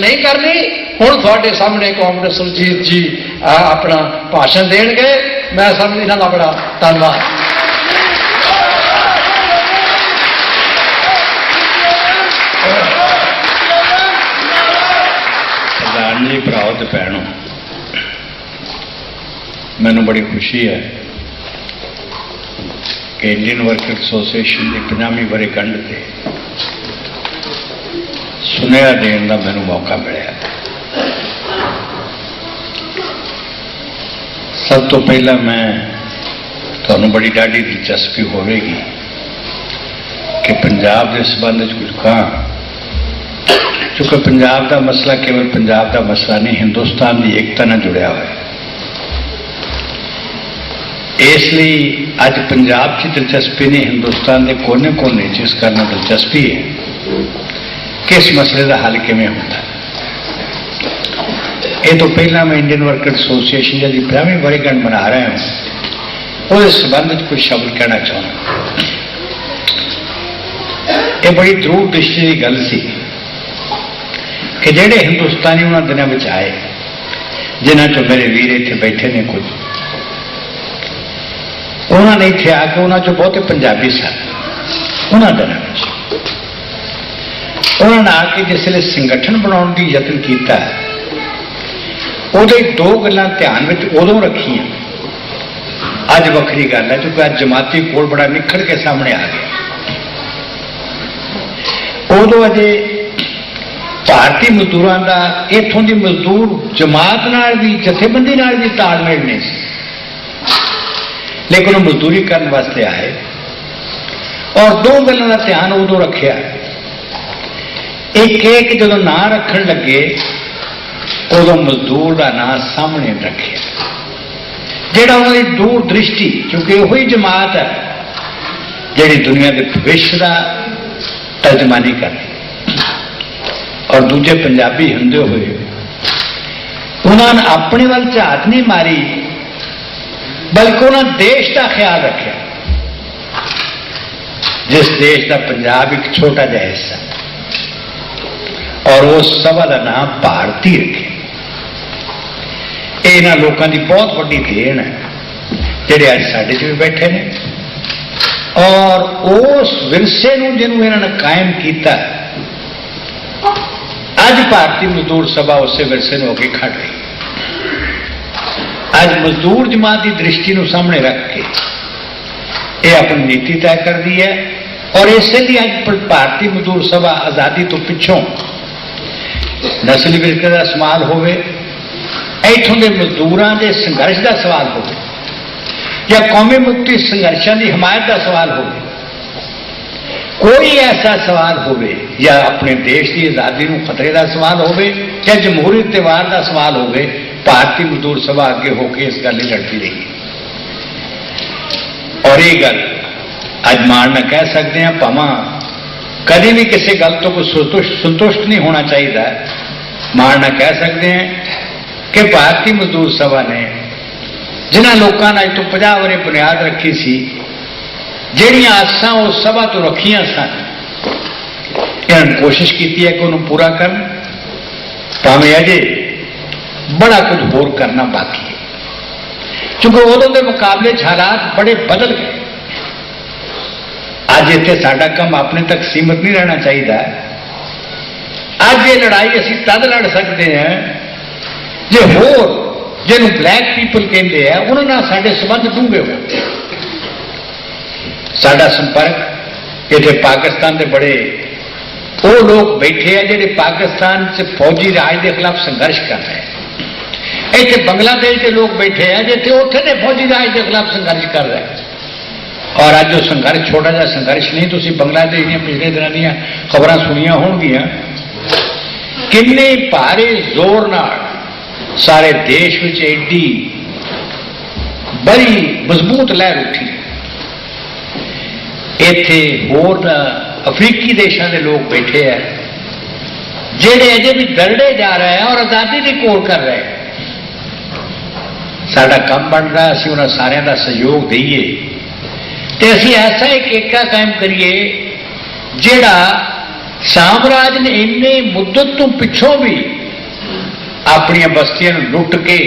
नहीं करनी। हुण तुहाडे सामने कॉमरेड सुरजीत जी अपना भाषण देणगे। मैं सब इन्हां दा बड़ा धन्नवाद। प्रधान जी, भराओ ते भैणों, मैनूं बड़ी खुशी है कि इंडियन वर्कर एसोसीएशन की 50वीं वर्षगांठ से सुनेहा देने का मैनूं मौका मिला। सब तो पहला मैं तुहानूं बड़ी डाढ़ी दिलचस्पी होगी कि पंजाब के संबंध कुछ कहां, क्योंकि पंजाब का मसला केवल पंजाब का मसला नहीं, हिंदुस्तान की एकता नाल जुड़िया हुआ है। इसलिए अज पंजाब की दिलचस्पी नहीं, हिंदुस्तान के कोने कोने इस करना दिलचस्पी है कि इस मसले का हल किवें होता है। ये तो पहला मैं इंडियन वर्कर एसोसीएशन जी 50वीं वर्षगांठ मना रहा हूँ, उस संबंध में कुछ शब्द कहना चाहूँगा। ये बड़ी दूर दृष्टि की गल सी कि जेडे हिंदुस्तानी उन्होंने दिनों में आए, जिन्हों चो मेरे वीर इतने बैठे ने, कुछ उन्होंने इतने आके उन्होंने चो बहुते पंजाबी सन। उन्होंने दिनों में उन्होंने आके जिसले संगठन बनाने की यत्न किया, उहदे दो गल्लां ध्यान में उदों रखियां। अज वखरी गल है क्योंकि अज जमाती कोल बड़ा निखड़ के सामने आ गया। उदों अजे भारतीय मजदूरों का इत्थों की मजदूर जमात नाल भी जथेबंदी नाल भी तालमेल नहीं सी, लेकिन वो मजदूरी करने वास्ते आए और दो गलों का ध्यान उदों रखा। एक एक जो ना रखन लगे उदों मजदूर का ना सामने रखे, जिहड़ा उन्होंने दूर दृष्टि, क्योंकि वही जमात है जिहड़ी दुनिया के भविष्य का तर्जमानी करती, और दूजे पंजाबी होंदे हुए उन्होंने अपने वाल झात नहीं मारी, बल्कि उन्होंने देश का ख्याल रखा। जिस देश का पंजाब एक छोटा जिहा हिस्सा, और उस सभा का नाम भारती रखे। ये इन्हां लोगों की बहुत बड़ी देन है जिहड़े अज साडे च भी बैठे ने, और उस विरसे नूं जिन्होंने इन्होंने कायम किया, अज भारतीय मजदूर सभा उस विरसे को अगे खड़ रही। अज मजदूर जमात की दृष्टि को सामने रख के ये अपनी नीति तय करती है, और इसलिए अज भारतीय मजदूर सभा आज़ादी तो पिछों नस्ली विरके का सवाल हो, इथों के मजदूरों के संघर्ष का सवाल हो, या कौमी मुक्ति संघर्षों की हिमायत का सवाल हो, कोई ऐसा सवाल हो, या अपने देश की आज़ादी को खतरे का सवाल हो, या जमहूरी त्यौहार का सवाल हो, भारतीय मजदूर सभा अगे होकर इस गल लड़ती रही। और ये गल अज मान न कह सकते हैं, भावां कभी भी किसी गल तो कोई संतुष्ट नहीं होना चाहिए, मान न कह सकते हैं कि भारतीय मजदूर सभा ने जिन्होंने लोगों ने अज तो 50 वरे बुनियाद रखी सी, जिहड़ियां आसां उस सभा तो रखियां सन, इन्होंने कोशिश की है कि उन्होंने पूरा कर, भावें अजे बड़ा कुछ होर करना बाकी है, क्योंकि उदों के मुकाबले हालात बड़े बदल गए। अज इत्थे साडा काम अपने तक सीमित नहीं रहना चाहिए। अज ये लड़ाई असीं तद लड़ सकते हैं जे होर जिन्हों ब्लैक पीपल कहते हैं उन्होंने साडे संबंध डूंघे हो। साडा संपर्क इत्थे पाकिस्तान के बड़े वो लोग बैठे हैं जिहड़े पाकिस्तान से फौजी राज के खिलाफ संघर्ष कर रहे हैं। इतने बांग्लादेश के लोग बैठे हैं जिथे उत्थे के फौजी राज के खिलाफ संघर्ष कर रहे हैं। और अज जो संघर्ष छोटा जा संघर्ष नहीं, तुसीं बांग्लादेश दी पिछले दिनों दी खबरां सुनिया होणगियां, किन्ने भारी जोर नाल सारे देश विच एडी बड़ी मजबूत लहर उठी। इत्थे होर अफ्रीकी देशों के लोग बैठे हैं जिहड़े अजे भी दरड़े जा रहे हैं और आज़ादी की घोल कर रहे हैं। साडा काम बन रहा, असीं उन्हां सारिਆਂ ਦਾ सहयोग दईए ते असीं ऐसा एक एका कायम करिए जिहड़ा साम्राज ने इन्ने मुद्दत तो पिछों भी अपनी बस्तियां लुट के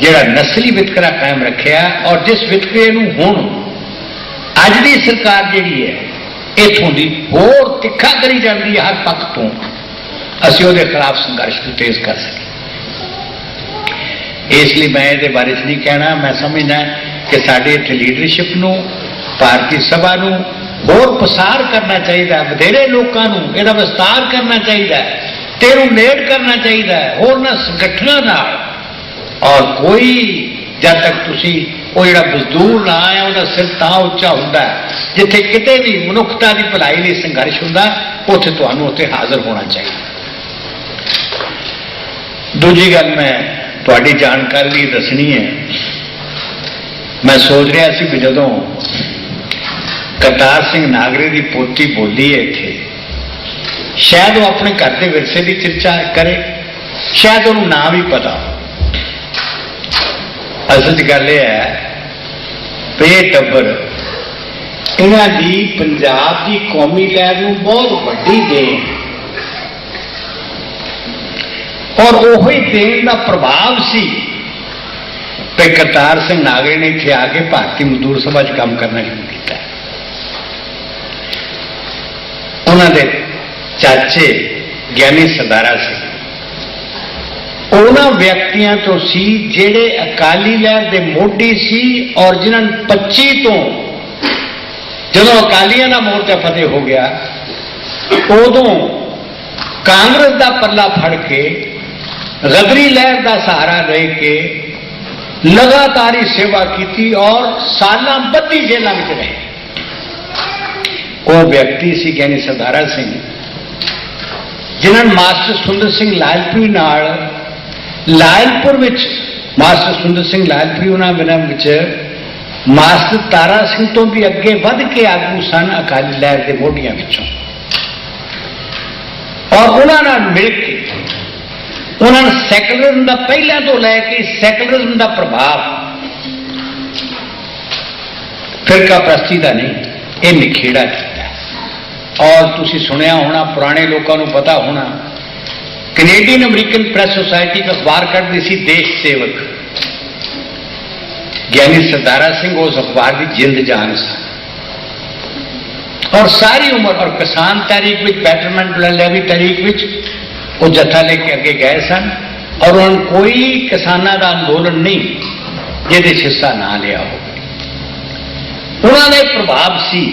जिहड़ा नस्ली वितकरा कायम रखिया, और जिस वितकरे नूं हुण अज दी सरकार जिहड़ी है इथों दी होर तिखा करी जाती है, हर पक्ष तो असीं उहदे खिलाफ संघर्ष को तेज कर सकें। इसलिए मैं ये बारे नहीं कहना, मैं समझना कि साडे इत्थे लीडरशिप नूं, भारतीय सभा नूं होर पसार करना चाहिए, वधेरे लोगों नूं इहदा विस्तार करना चाहिए, तेनू नेड़ करना चाहिए होरना संगठनां नाल। और कोई जब तक तुसी वो जिहड़ा मजदूर ना है वह सिर तां उच्चा हुंदा है जिथे किते भी मनुखता की भलाई लई संघर्ष हुंदा, उत्थे तुहानूं उत्थे हाज़र होना चाहिए। दूजी गल मैं तुहाडी जानकारी लई दसनी है, मैं सोच रहा सी कि जदों करतार सिंह नागरे की पोती बोली है इत्थे, शायद वो अपने घर के विरसे की चर्चा करे, शायद उन्होंने ना भी पता। असल गल यह है कि ये टब्बर इन्हां दी पंजाब की कौमी लहर नूं बहुत वड्डी देन और उही देन का प्रभाव सी कि करतार सिंह नागरे ने इत्थे आके भारतीय मजदूर सभा च काम करना शुरू किया। उन्होंने चाचे ज्ञानी सरदारा सिंह उन्होंने व्यक्तियों तो सी जेड़े अकाली लहर के मोढी सी, और जिन्होंने 25 तो जो अकालियों का मोर्चा फतेह हो गया उदों कांग्रेस का पल्ला फड़ के गदरी लहर का सहारा ले के लगातार ही सेवा की और साल बद्धी जेलों में रहे। वो व्यक्ति सी ज्ञानी सरदारा सिंह जिन्होंने मास्टर सुंदर सिंह लालपुरी नाल लायलपुर विच मास्टर सुंदर सिंह लालपुरी उन्होंने मास्टर तारा सिंह तो भी अगे वध के आगू सन अकाली लहर के मोढियां विचों, और उन्होंने मिल के उन्होंने सैकुलरिज्म का पहला तो लैके सैकुलरिज्म का प्रभाव फिरका प्रस्ती का नहीं, ये निखेड़ा किया। और तुसी सुनिया होना, पुराने लोगों को पता होना, कैनेडियन अमेरिकन प्रेस सोसाइटी का अखबार कटती सी देश सेवक, ज्ञानी सरदारा सिंह उस अखबार की जिंद जान सन, और सारी उम्र और किसान तारीख में बैटरमेंट लैवी तारीख में वो जत्था लेके अगे गए सन, और उन्होंने कोई किसानों का अंदोलन नहीं जिहदे हिस्सा ना लिया हो। उन्होंने प्रभाव सी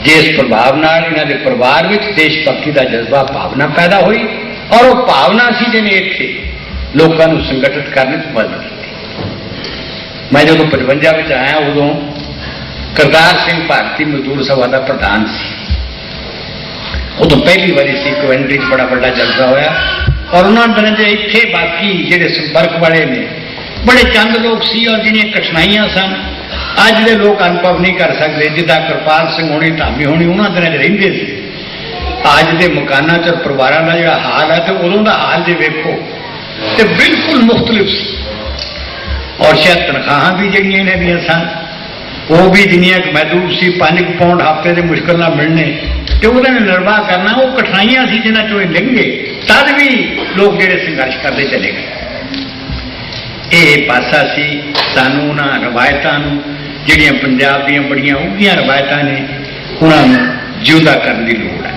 जिस प्रभाव नाल इन्हां दे परिवार में देशभक्ति का जज्बा भावना पैदा हुई, और वो भावना सी जिन्हें इत्थे लोगों को संगठित करने में मदद की। मैं जो 55 में आया उदों करतार सिंह भारतीय मजदूर सभा का प्रधान सी, उदों पहली बारी सी कवेंट्री बड़ा बड़ा जलसा होया, और उन्होंने दिनों इत्थे बाकी जिहड़े संपर्क वाले ने बड़े चंद लोग सी, और जिन्हें कठिनाइयां सन अज के लोग अनुभव नहीं कर सकते, जिदा कृपाल सिंह होनी धामी होनी उन्होंने दिनों रहिंदे सी। अज के मकाना च परिवारों का जो हाल है तो उदों का हाल जो वेखो तो बिल्कुल मुख्तलिफ सी, और शायद तनख्वाह भी जिहड़ियां इन्हां दियां सन वो भी जिन्नियां महदूद सी, 5 पाउंड हफ्ते के मुश्किल ना मिलने, तो वो निर्वाह करना वो कठिनाइयां सी जिन्हां चों लंघे, तद भी लोग जिहड़े संघर्ष करते चले गए। ये पासा सी सानू उन्हां रवायतां नूं जिहड़ियां पंजाब दीयां बड़ियां उगियां रवायतां ने उन्हां जिउंदा करने की लोड़ है।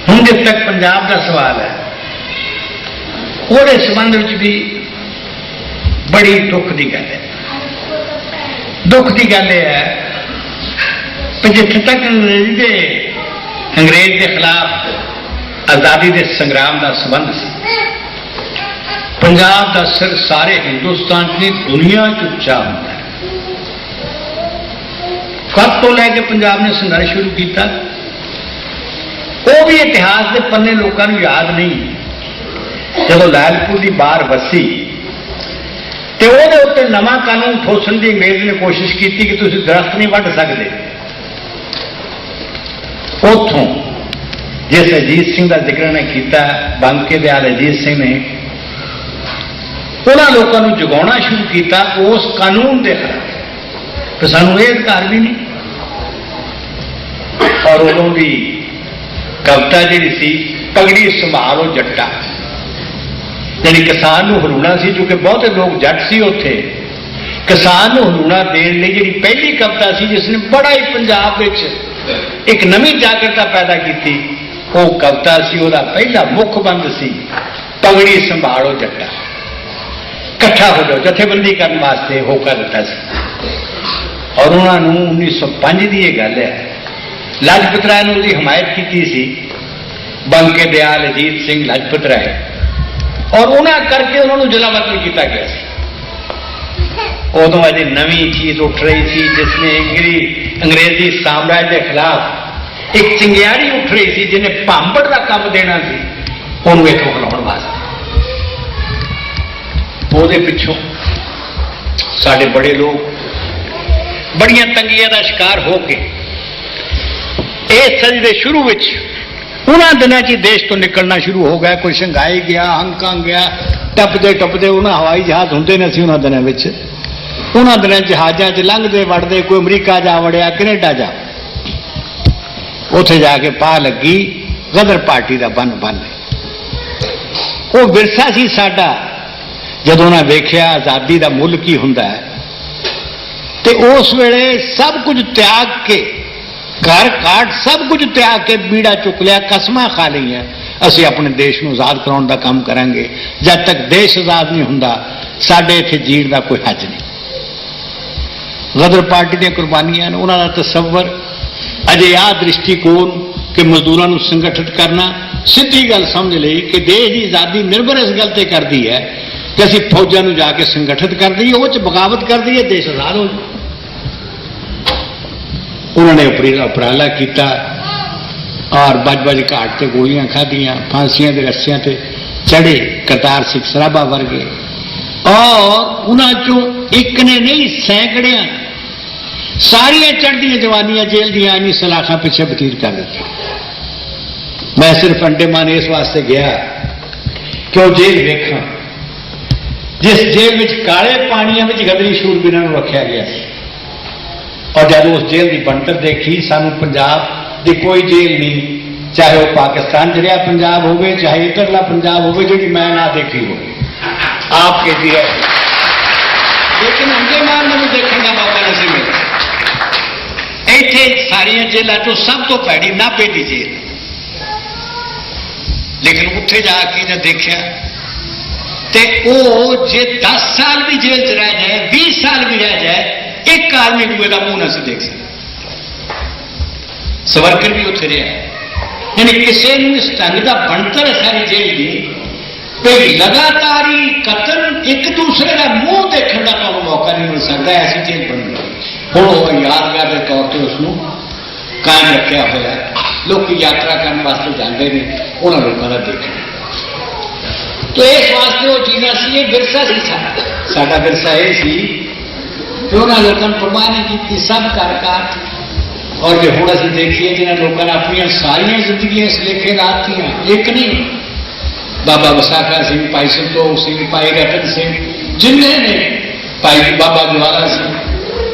हुण जब तक पंजाब का सवाल है उहदे संबंध में भी बड़ी दुख की गल है। दुख की गल यह है कि जिथे तक अंग्रेज के खिलाफ आज़ादी के संग्राम का संबंध से पंजाब का सिर सारे हिंदुस्तान की दुनिया उच्चा होता है। कब तो लैके पंजाब ने संघर्ष शुरू किया वो भी इतिहास के पन्ने लोगों को याद नहीं। जब लायलपुर की बार वसी तो वो उत्ते नवा कानून ठोसन की अंग्रेज ने कोशिश की कि तुम दरख्त नहीं वढ़ सकते। उतों जिस अजीत सिंह का जिक्र ने किया, बांके दयाल अजीत सिंह ने उन्होंने लोगों को जगाना शुरू किया उस कानून के खिलाफ कि सानू ये अधिकार भी नहीं, और उदों की कविता जी सी पगड़ी संभालो जट्टा, यानी किसान को हलूणा सी, क्योंकि बहुते लोग जट सी उत्थे, किसान को हलूणा देने लई जिहड़ी पहली कविता सी जिसने बड़ा ही पंजाब विच एक नवीं जागरता पैदा की, वो कविता सी, उसका पहला मुख बंद सी पगड़ी संभालो जट्टा, इकट्ठा हो जाओ, जथेबंदी करने वास्ते होकर दिता सी। और उन्होंने 1905 की यह गल है, लाजपत राय ने उसकी हमायत की सी, बंके दयाल अजीत सिंह लाजपत राय, और उन्होंने करके उन्होंने जलावतन किया गया सी। उदों अजे नवी चीज उठ रही थी जिसने अंग्रेजी साम्राज्य के खिलाफ एक चिंगियाड़ी उठ रही थी जिन्हें भांबड़ का काम देना सी, उन्होंने इथों हलाउण वास्ते। ਉਹਦੇ ਪਿੱਛੋਂ ਸਾਡੇ बड़े लोग बड़ियां तंगियां का शिकार हो के इस सदी के शुरू में उन्होंने दिनों च देश तो निकलना शुरू हो गया। कोई शंघाई गया, हांगकांग गया, टपते टपते उन्होंने हवाई जहाज होंगे नहीं सी उन्होंने दिनों में, उन्होंने दिनों जहाजा च लंघते वड़ते कोई अमरीका जा वड़िया, कनेडा जा, उत्थे जाके पा लगी गदर पार्टी का बन बन। वो विरसा सी साडा, जदों उन्हें वेख्या आज़ादी का मुल की हुंदा है, तो उस वेले सब कुछ त्याग के, घर काट सब कुछ त्याग के बीड़ा चुक लिया, कसमां खा लिया, असीं अपने देश को आज़ाद कराउण दा काम करांगे। जब तक देश आज़ाद नहीं हुंदा साडे इत्थे जीण दा कोई हज नहीं। गदर पार्टी दी कुर्बानियां ने, उन्हां दा तसव्वुर अजे आ दृष्टिकोण कि मजदूरों को संगठित करना, सीधी गल समझ ली कि देश की आज़ादी निर्भर इस गल ते करदी है कि असीं फौजां नूं जाके संगठित कर दईए, वो बगावत कर दईए, देश आज़ाद हो जाए। उन्होंने उपराला किया और बज घाट से गोलियां खादियां, फांसियां के रस्सियां ते चढ़े करतार सिंह सराभा वर्गे, और उन्होंने एक ने नहीं सैकड़ियां सारिया चढ़दियां जवानियां जेल दियां इन्नी सलाखा पिछे बतीत कर दी। मैं सिर्फ अंडेमान इस वास्ते गया कि वह जेल वेखा जिस जेल में काले पानिया में गदरी शूरबीरां नूं रखा गया, और जब उस जेल की बनतर देखी, सानू पंजाब की कोई जेल नहीं, चाहे वह पाकिस्तान जरिया पंजाब हो, चाहे इधरला पंजाब हो, जी मैं ना देखी हो आपके जी है, लेकिन अंडेमान में भी देखने का मौका नहीं मिला। इत्थे सारिया जेलों तो सब तो भैड़ी नाभे की जेल, लेकिन उत्थे जाके जब देखा तो वो जे 10 साल भी जेल च रह जाए, 20 साल भी रह जाए, एक आदमी दूए का मुंह नहीं देख सकता। सवरकर भी उत्थे रहा, यानी किसी इस ढंग का बनतर है सारी जेल की, भाई लगातार ही कतल एक दूसरे का मुंह देखने का तो मौका नहीं मिल सकता, ऐसी जेल बन गई। हुण वो यादगार के तौर पर उसको कायम रखा हुआ, लोग यात्रा करने वास्ते जाते हैं, उन्होंने लोगों का देखना। तो इस वास्ते वो चीज़ा सी, ये विरसा सी साडा विरसा ये सी कि उन्होंने लोगों ने परवाह नहीं की, सब कर काट। और जो हुण असीं देखिए जिन्हें लोगों ने अपन सारिया जिंदगियां इस लेखे लातियां, एक नहीं, बाबा विसाखा सिंह, भाई संतोख सिंह, भाई रतन सिंह, जिन्हें ने भाई बाबा ज्वाला सिंह,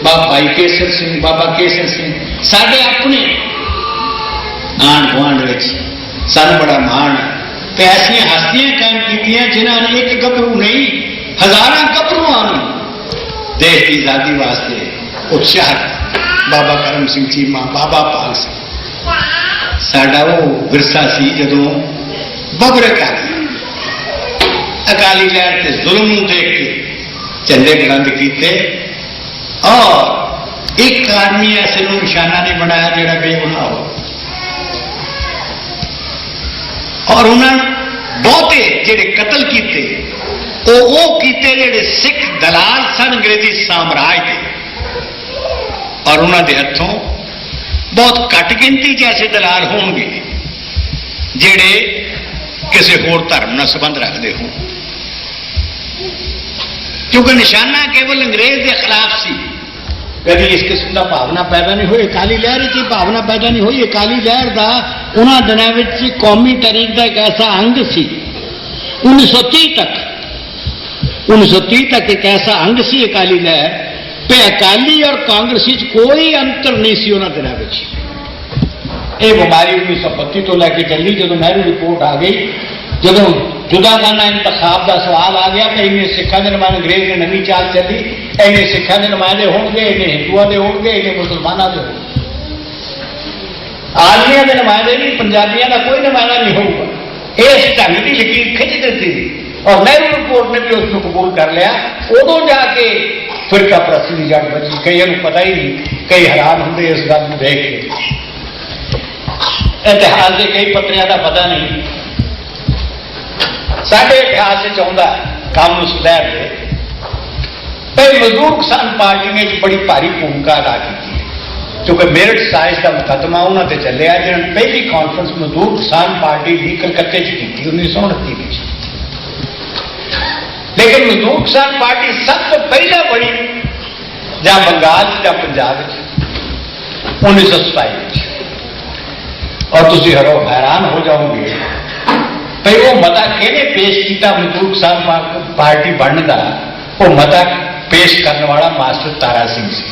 भाई केसर सिंह, बाबा केसर सिंह, साढ़े अपने आंढ गुआढ़ सानू बड़ा मान है। तो ऐसिया हस्तियां कायम की जिन्होंने एक गभरू नहीं हजारों गभरूआं देश की आज़ादी वास्ते उत्साह, बाबा करम सिंह चीमा, बाबा पाल सिंह, साडा वो विरसा सी जदों बबर अकाली लहर के जुल्म देख के झंडे बुलंद किए, और एक आदमी ऐसे को निशाना नहीं बनाया जोड़ा बेगुनाह हो। और उन्होंने बहुते जेडे कतल किए वो किए जेडे सिख दलाल सन अंग्रेजी साम्राज के, और उन्होंने हथों बहुत घट गिनती च ऐसे दलाल होंगे जेडे किसी होर धर्म न संबंध रखते हो, क्योंकि निशाना केवल अंग्रेज के खिलाफ सी। कभी इस किस्म का भावना पैदा नहीं हुई, अकाली लहर की भावना पैदा नहीं हुई। अकाली लहर का उन्होंने दिनों में कौमी तारीख का एक ऐसा अंग सी, 1930 तक एक ऐसा अंग सी अकाली लहर पे, अकाली और कांग्रेसी कोई अंतर नहीं सी उन्होंने दिनों में। ये बीमारी 1932 तो लैके चली। जो नेहरू रिपोर्ट आ गई, जो जुदा करना इंतखाब का सवाल आ गया तो इन्हें सिखा के नुमाइंदे, अंग्रेज ने नवी चाल चली, इन्हें सिखा के नुमाइंदे होंगे, इन्हें हिंदुओं के होंगे, इन्हें मुसलमानों के होंगे। आदमियों के नुमाइंदे भी पंजाबियों का कोई नुमाइंदा नहीं होगा। इस ढंग की लकीर खिंच दी और नेहरू रिपोर्ट ने भी उसको कबूल कर लिया। उदों जाके फिरका परस्ती की जड़ बची। कई पता ही नहीं, कई हैरान होंगे इस गल को देख के। इतिहास के कई पत्रियां का पता नहीं, साढ़े इतिहास आता काम उस लहर से भाई मजदूर किसान पार्टी ने एक बड़ी भारी भूमिका अदा की है। क्योंकि मेरिट साइज का मुकदमा उन्होंने चलिया, जिन्होंने पहली कॉन्फ्रेंस मजदूर किसान पार्टी की कलकत्ते की 1929 में। लेकिन मजदूर किसान पार्टी सब तो पहला बड़ी जहाँ बंगाल या पंजाब 1927। और तुम हैरान हो जाओगे भाई वो मता किहने पेश किया मजदूर किसान पार्टी बनने का। वो मता पेश करने वाला मास्टर तारा सिंह से।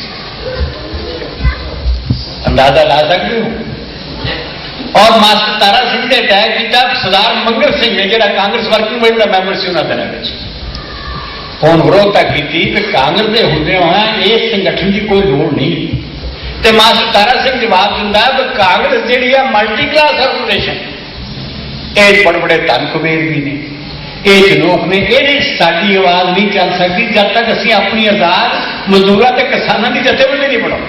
अंदाजा ला सकते हो। और मास्टर तारा सिंह ने तय किया सरदार मंगल सिंह ने, जो कांग्रेस वर्किंग कमेटी का मैंबर से उन्होंने दिनों में फोन विरोधता की कि कांग्रेस के होंदे इस संगठन की कोई लोड़ नहीं। तो मास्टर तारा सिंह जवाब दिता है कांग्रेस जी मल्टी क्लास ऑर्गेनाइजेशन, ये बड़े बड़े धन कुबेर भी ने, ये जनोक ने, ये साडी आवाज नहीं चल सकती जब तक असीं अपनी आजाद मजदूरों के किसानों की जथेबंदी नहीं बनाओ।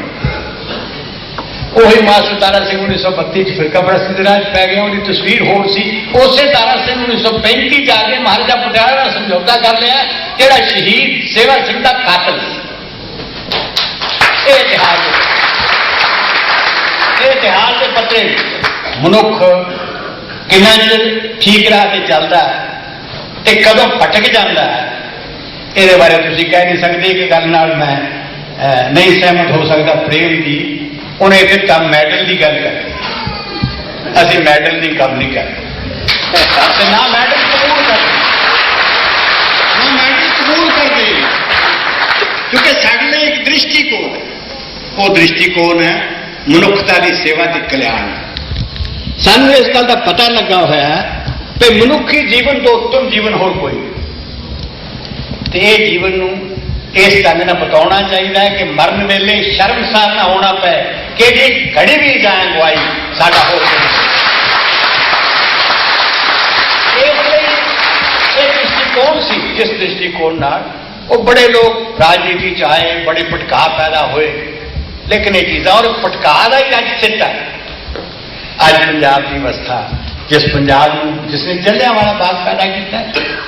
वही मास्टर तारा सिंह 1932 फिरका परस्ती के राज पै गया। उनकी तस्वीर होर सी। उसे तारा सिंह 1935 जाके महाराजा पटियाला का समझौता कर लिया, जोड़ा शहीद सेवा सिंह का कातल सी। इतिहास के पत्रे मनुख कितना चर ठीक राह से चलता है तो कदों भटक जाता है, ये बारे तुम कह नहीं सकते। एक गल नाल मैं नहीं सहमत हो सकता। प्रेम की उन्हें इतने कम मैडल की गल कर, असी मैडल की कम नहीं करते, ना मैडल कबूल करते, ना मैडल कबूल करते, क्योंकि साढ़े लिए एक दृष्टिकोण है। वो दृष्टिकोण है मनुखता की सेवा ते कल्याण। सानू इस गल का पता लगा हुआ है कि मनुखी जीवन तो उत्तम जीवन होर कोई नहीं। जीवन नूं इस ढंग से बताना चाहिए है कि मरण वेले शर्मसार ना होना पे कि जी घड़ी भी जाए गवाई साडा हो। दृष्टिकोण सी, जिस दृष्टिकोण नाल वो बड़े लोग राजनीति च आए, बड़े भटका पैदा हुए। लेकिन ये चीज़ा और भटका का ही अज सिट है। अज पंजाब की अवस्था, जिस पंजाब जिसने जलियांवाला बाग पैदा किया,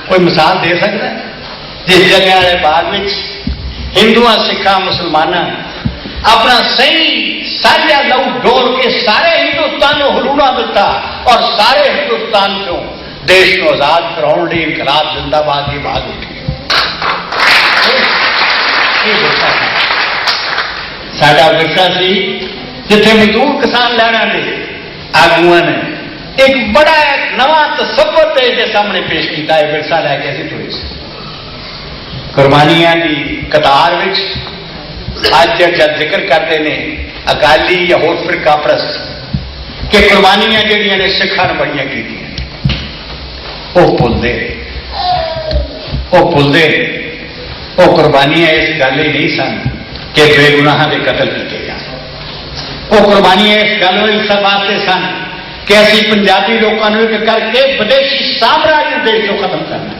कोई मिसाल दे सकता है? जिस जलियांवाले बाग में हिंदुआ सिखा मुसलमाना अपना सही साझा लहू डोल के सारे हिंदुस्तान को हरूड़ा दिता और सारे हिंदुस्तान को देश को आजाद कराने लिए इनकलाब जिंदाबाद की आवाज उठी। साडा विरसा सी जिथे मजदूर किसान लैणा दे आगुआ ने एक बड़ा नवा तसव्वुर देश के सामने पेश किया है। विरसा लैके असीं तुरे सी कुर्बानियां की कतार विच। अज जब जिक्र करते हैं अकाली या होर फिरका परस्त कि कुर्बानियां जिहड़ियां ने सिखां ने बड़ियां कीतियां, वो भुलदे वो कुर्बानियां इस गल ही नहीं सन कि बेगुनाहां दे कतल किए जाण। वो कुर्बानियां इस गल वास्ते सन कि असीं पंजाबी लोगों को एक करके विदेशी साम्राज्य देश को खत्म करना।